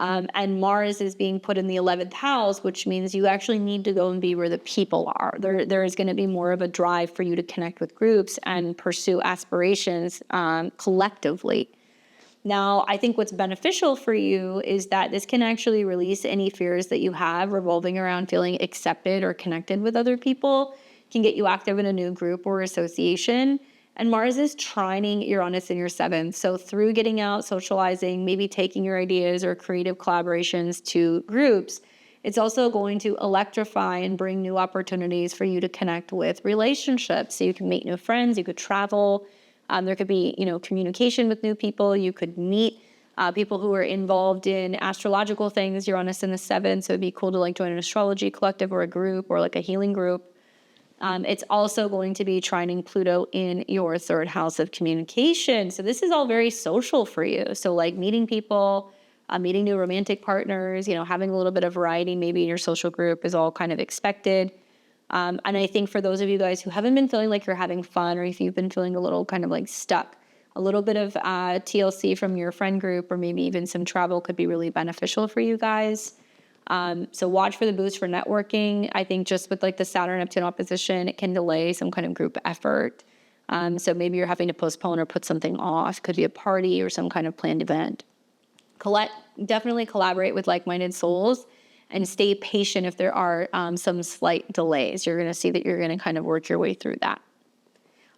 And Mars is being put in the 11th house, which means you actually need to go and be where the people are. There is going to be more of a drive for you to connect with groups and pursue aspirations collectively. Now, I think what's beneficial for you is that this can actually release any fears that you have revolving around feeling accepted or connected with other people. It can get you active in a new group or association. And Mars is trining Uranus in your 7th. So through getting out, socializing, maybe taking your ideas or creative collaborations to groups, it's also going to electrify and bring new opportunities for you to connect with relationships. So you can meet new friends, you could travel. There could be, communication with new people. You could meet people who are involved in astrological things. Uranus in the 7th, so it'd be cool to join an astrology collective or a group or a healing group. It's also going to be trining Pluto in your 3rd house of communication. So this is all very social for you. So meeting people, meeting new romantic partners, having a little bit of variety maybe in your social group is all kind of expected. And I think for those of you guys who haven't been feeling like you're having fun, or if you've been feeling a little kind of stuck, a little bit of TLC from your friend group, or maybe even some travel could be really beneficial for you guys. So watch for the boost for networking. I think just with the Saturn-Neptune opposition, it can delay some kind of group effort. So maybe you're having to postpone or put something off. Could be a party or some kind of planned event. Definitely collaborate with like-minded souls and stay patient if there are some slight delays. You're going to see that you're going to kind of work your way through that.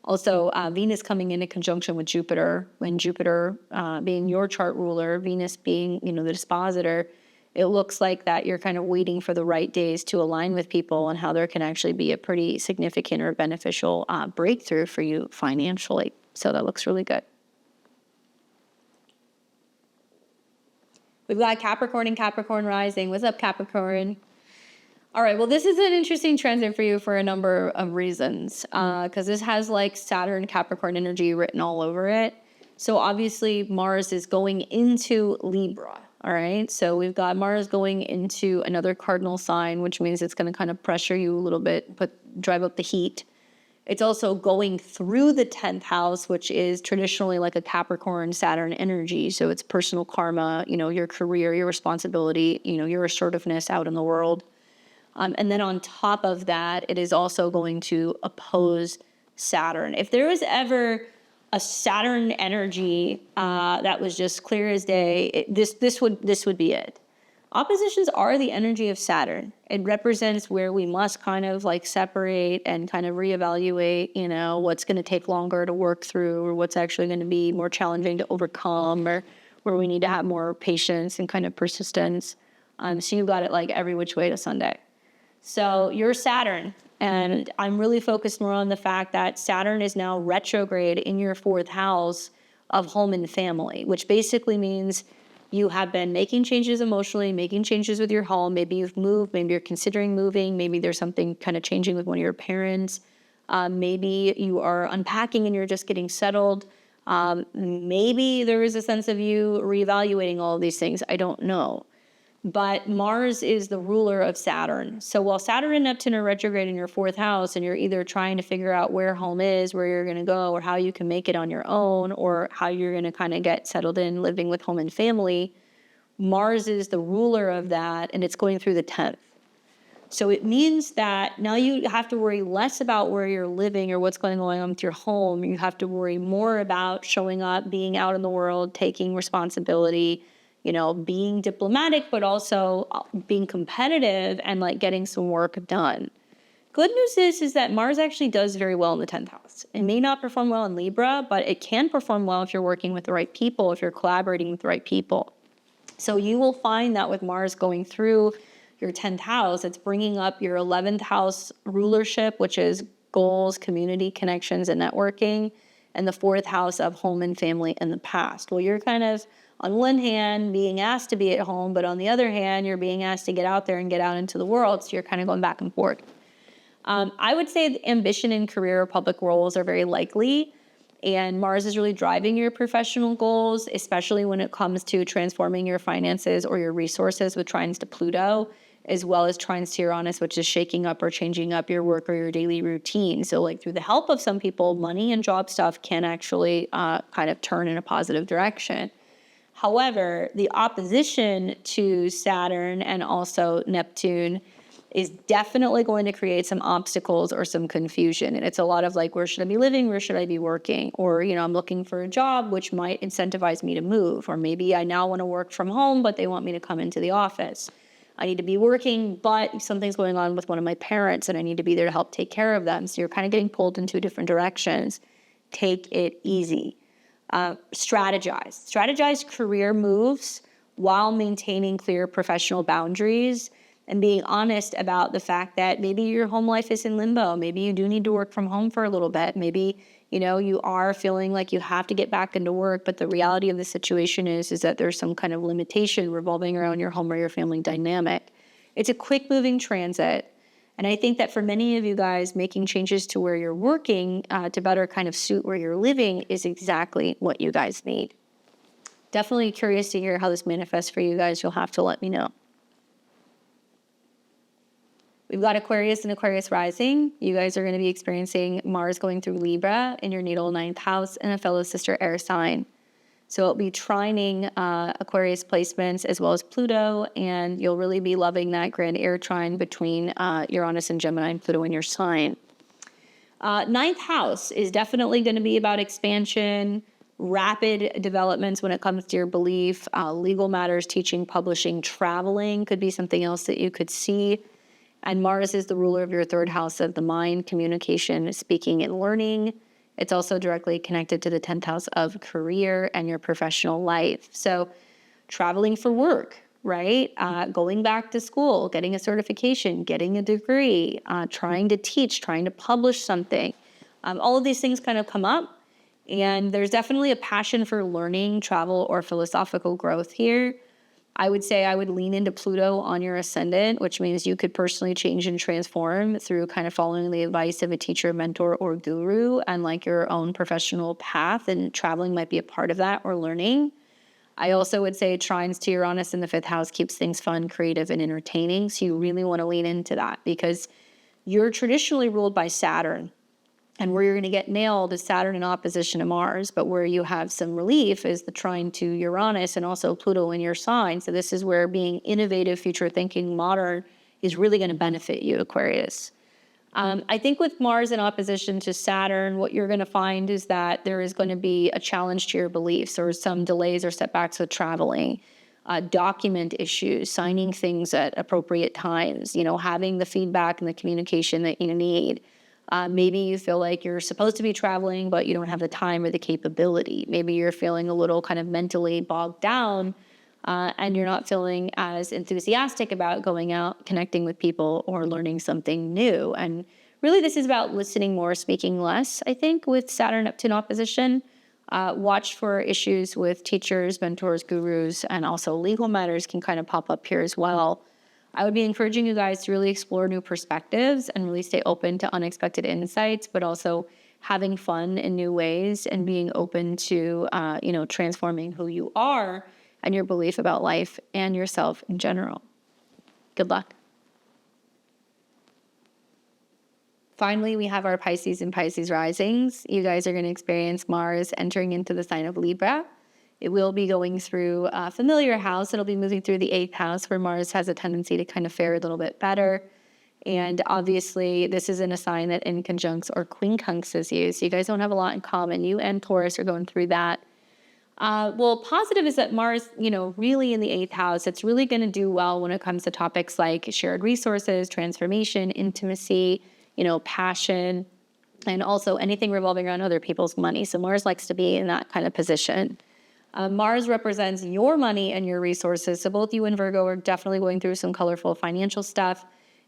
Also, Venus coming into conjunction with Jupiter, when Jupiter being your chart ruler, Venus being, the dispositor, it looks like that you're kind of waiting for the right days to align with people and how there can actually be a pretty significant or beneficial breakthrough for you financially. So that looks really good. We've got Capricorn and Capricorn rising. What's up, Capricorn? All right, well, this is an interesting transit for you for a number of reasons, because this has Saturn Capricorn energy written all over it. So obviously Mars is going into Libra. All right, so we've got Mars going into another cardinal sign, which means it's going to kind of pressure you a little bit, drive up the heat. It's also going through the 10th house, which is traditionally a Capricorn Saturn energy. So it's personal karma, your career, your responsibility, your assertiveness out in the world. And then on top of that, it is also going to oppose Saturn. If there was ever a Saturn energy that was just clear as day, this would be it. Oppositions are the energy of Saturn. It represents where we must kind of separate and kind of reevaluate, what's going to take longer to work through, or what's actually going to be more challenging to overcome, or where we need to have more patience and kind of persistence. So you've got it every which way to Sunday. So you're Saturn, and I'm really focused more on the fact that Saturn is now retrograde in your 4th house of home and family, which basically means you have been making changes emotionally, making changes with your home. Maybe you've moved, maybe you're considering moving, maybe there's something kind of changing with one of your parents. Maybe you are unpacking and you're just getting settled. Maybe there is a sense of you reevaluating all of these things. I don't know. But Mars is the ruler of Saturn. So while Saturn and Neptune are retrograde in your fourth house, and you're either trying to figure out where home is, where you're going to go, or how you can make it on your own, or how you're going to kind of get settled in living with home and family, Mars is the ruler of that, and it's going through the 10th. So it means that now you have to worry less about where you're living or what's going on with your home. You have to worry more about showing up, being out in the world, taking responsibility, being diplomatic, but also being competitive and like getting some work done. Good news is that Mars actually does very well in the 10th house. It may not perform well in Libra, but it can perform well if you're working with the right people, if you're collaborating with the right people. So you will find that with Mars going through your 10th house, it's bringing up your 11th house rulership, which is goals, community connections, and networking, and the 4th house of home and family in the past. Well, you're kind of, on one hand, being asked to be at home, but on the other hand, you're being asked to get out there and get out into the world, so you're kind of going back and forth. I would say the ambition in career or public roles are very likely, and Mars is really driving your professional goals, especially when it comes to transforming your finances or your resources with trines to Pluto, as well as trines to Uranus, which is shaking up or changing up your work or your daily routine. So like through the help of some people, money and job stuff can actually kind of turn in a positive direction. However, the opposition to Saturn and also Neptune is definitely going to create some obstacles or some confusion. And it's a lot of like, where should I be living? Where should I be working? Or, I'm looking for a job, which might incentivize me to move. Or maybe I now want to work from home, but they want me to come into the office. I need to be working, but something's going on with one of my parents and I need to be there to help take care of them. So you're kind of getting pulled in two different directions. Take it easy. Strategize career moves while maintaining clear professional boundaries and being honest about the fact that maybe your home life is in limbo. Maybe you do need to work from home for a little bit. Maybe, you are feeling like you have to get back into work, but the reality of the situation is that there's some kind of limitation revolving around your home or your family dynamic. It's a quick moving transit. And I think that for many of you guys, making changes to where you're working to better kind of suit where you're living is exactly what you guys need. Definitely curious to hear how this manifests for you guys. You'll have to let me know. We've got Aquarius and Aquarius rising. You guys are going to be experiencing Mars going through Libra in your natal 9th house and a fellow sister air sign. So it'll be trining Aquarius placements as well as Pluto, and you'll really be loving that grand air trine between Uranus and Gemini and Pluto in your sign. 9th house is definitely going to be about expansion, rapid developments when it comes to your belief, legal matters, teaching, publishing, traveling could be something else that you could see. And Mars is the ruler of your 3rd house of the mind, communication, speaking, and learning. It's also directly connected to the 10th house of career and your professional life. So traveling for work, right? Going back to school, getting a certification, getting a degree, trying to teach, trying to publish something. All of these things kind of come up. And there's definitely a passion for learning, travel, or philosophical growth here. I would say I would lean into Pluto on your ascendant, which means you could personally change and transform through kind of following the advice of a teacher, mentor, or guru and like your own professional path, and traveling might be a part of that, or learning. I also would say trines to Uranus in the 5th house keeps things fun, creative, and entertaining. So you really want to lean into that because you're traditionally ruled by Saturn. And where you're going to get nailed is Saturn in opposition to Mars, but where you have some relief is the trine to Uranus and also Pluto in your sign. So this is where being innovative, future thinking, modern is really going to benefit you, Aquarius. I think with Mars in opposition to Saturn, what you're going to find is that there is going to be a challenge to your beliefs or some delays or setbacks with traveling, document issues, signing things at appropriate times, having the feedback and the communication that you need. Maybe you feel like you're supposed to be traveling, but you don't have the time or the capability. Maybe you're feeling a little kind of mentally bogged down, and you're not feeling as enthusiastic about going out, connecting with people, or learning something new. And really, this is about listening more, speaking less, I think, with Saturn-Neptune opposition. Watch for issues with teachers, mentors, gurus, and also legal matters can kind of pop up here as well. I would be encouraging you guys to really explore new perspectives and really stay open to unexpected insights, but also having fun in new ways and being open to, transforming who you are and your belief about life and yourself in general. Good luck. Finally, we have our Pisces and Pisces risings. You guys are going to experience Mars entering into the sign of Libra. It will be going through a familiar house. It'll be moving through the 8th house, where Mars has a tendency to kind of fare a little bit better. And obviously, this is in a sign that in conjuncts or quincunxes you. So you guys don't have a lot in common. You and Taurus are going through that. Well, positive is that Mars, really in the 8th house, it's really going to do well when it comes to topics like shared resources, transformation, intimacy, passion, and also anything revolving around other people's money. So Mars likes to be in that kind of position. Mars represents your money and your resources. So both you and Virgo are definitely going through some colorful financial stuff.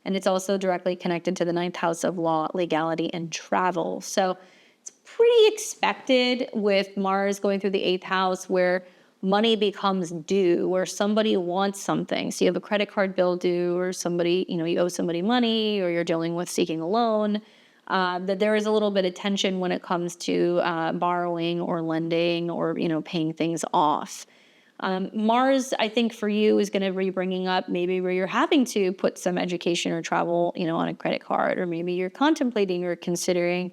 And it's also directly connected to the 9th house of law, legality, and travel. So it's pretty expected with Mars going through the 8th house where money becomes due, where somebody wants something. So you have a credit card bill due, or somebody, you owe somebody money, or you're dealing with seeking a loan. That there is a little bit of tension when it comes to borrowing or lending or, paying things off. Mars, I think for you, is going to be bringing up maybe where you're having to put some education or travel, on a credit card, or maybe you're contemplating or considering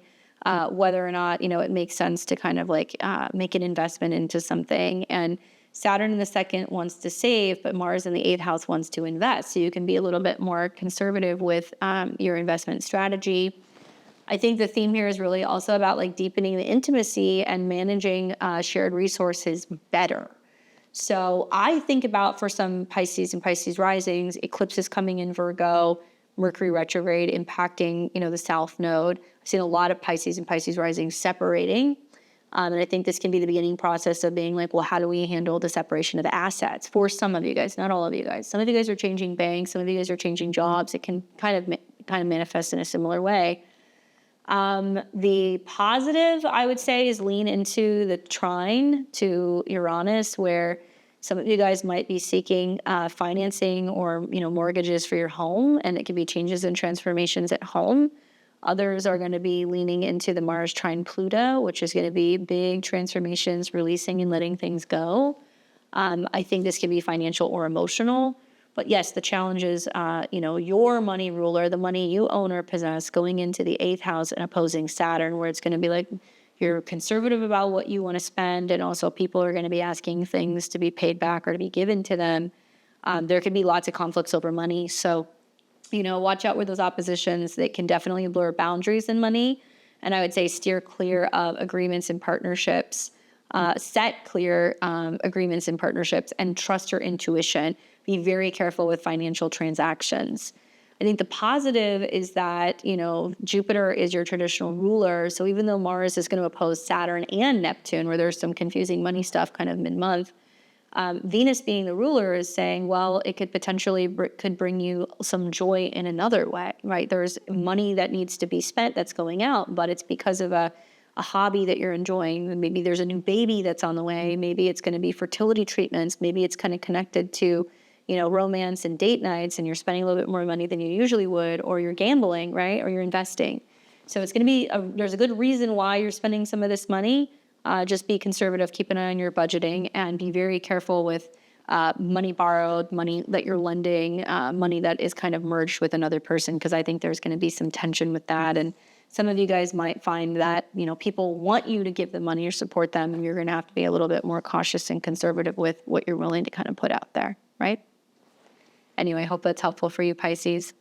whether or not, it makes sense to kind of like make an investment into something. And Saturn in the 2nd wants to save, but Mars in the 8th house wants to invest. So you can be a little bit more conservative with your investment strategy. I think the theme here is really also about like deepening the intimacy and managing shared resources better. So I think about, for some Pisces and Pisces risings, eclipses coming in Virgo, Mercury retrograde impacting, the South Node. I've seen a lot of Pisces and Pisces risings separating. And I think this can be the beginning process of being like, well, how do we handle the separation of the assets for some of you guys, not all of you guys. Some of you guys are changing banks. Some of you guys are changing jobs. It can kind of manifest in a similar way. The positive, I would say, is lean into the trine to Uranus, where some of you guys might be seeking financing or, mortgages for your home, and it could be changes and transformations at home. Others are going to be leaning into the Mars trine Pluto, which is going to be big transformations, releasing and letting things go. I think this can be financial or emotional. But yes, the challenge is, your money ruler, the money you own or possess, going into the 8th house and opposing Saturn, where it's going to be like you're conservative about what you want to spend, and also people are going to be asking things to be paid back or to be given to them. There could be lots of conflicts over money. So, watch out with those oppositions. They can definitely blur boundaries in money. And I would say steer clear of agreements and partnerships. Set clear agreements and partnerships, and trust your intuition. Be very careful with financial transactions. I think the positive is that, Jupiter is your traditional ruler. So even though Mars is going to oppose Saturn and Neptune, where there's some confusing money stuff kind of mid-month, Venus being the ruler is saying, well, it could potentially could bring you some joy in another way, right? There's money that needs to be spent that's going out, but it's because of a hobby that you're enjoying. Maybe there's a new baby that's on the way. Maybe it's going to be fertility treatments. Maybe it's kind of connected to, romance and date nights, and you're spending a little bit more money than you usually would, or you're gambling, right? Or you're investing. So it's going to be, there's a good reason why you're spending some of this money. Just be conservative, keep an eye on your budgeting, and be very careful with money borrowed, money that you're lending, money that is kind of merged with another person, because I think there's going to be some tension with that. And some of you guys might find that, people want you to give them money or support them, and you're going to have to be a little bit more cautious and conservative with what you're willing to kind of put out there, right? Anyway, I hope that's helpful for you, Pisces.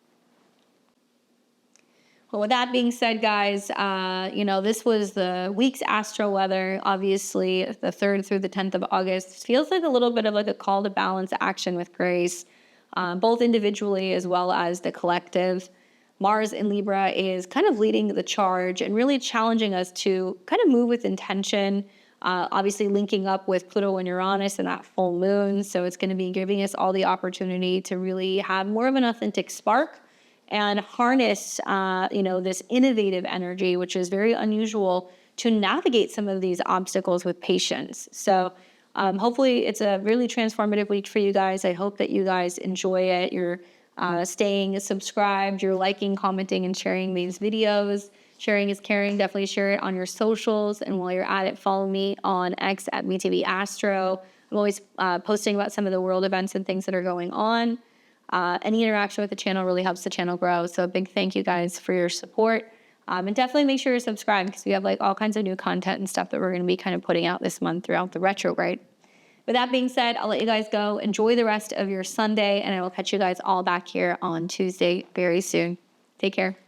Well, with that being said, guys, this was the week's astro weather. Obviously, the 3rd through the 10th of August feels like a little bit of like a call to balance action with grace, both individually as well as the collective. Mars in Libra is kind of leading the charge and really challenging us to kind of move with intention, obviously linking up with Pluto and Uranus and that full moon. So it's going to be giving us all the opportunity to really have more of an authentic spark and harness, this innovative energy, which is very unusual, to navigate some of these obstacles with patience. So hopefully it's a really transformative week for you guys. I hope that you guys enjoy it. You're staying subscribed, you're liking, commenting, and sharing these videos. Sharing is caring. Definitely share it on your socials. And while you're at it, follow me on X at BTV Astro. I'm always posting about some of the world events and things that are going on. Any interaction with the channel really helps the channel grow. So a big thank you guys for your support. And definitely make sure to subscribe because we have like all kinds of new content and stuff that we're going to be kind of putting out this month throughout the retrograde. With that being said, I'll let you guys go. Enjoy the rest of your Sunday, and I will catch you guys all back here on Tuesday very soon. Take care.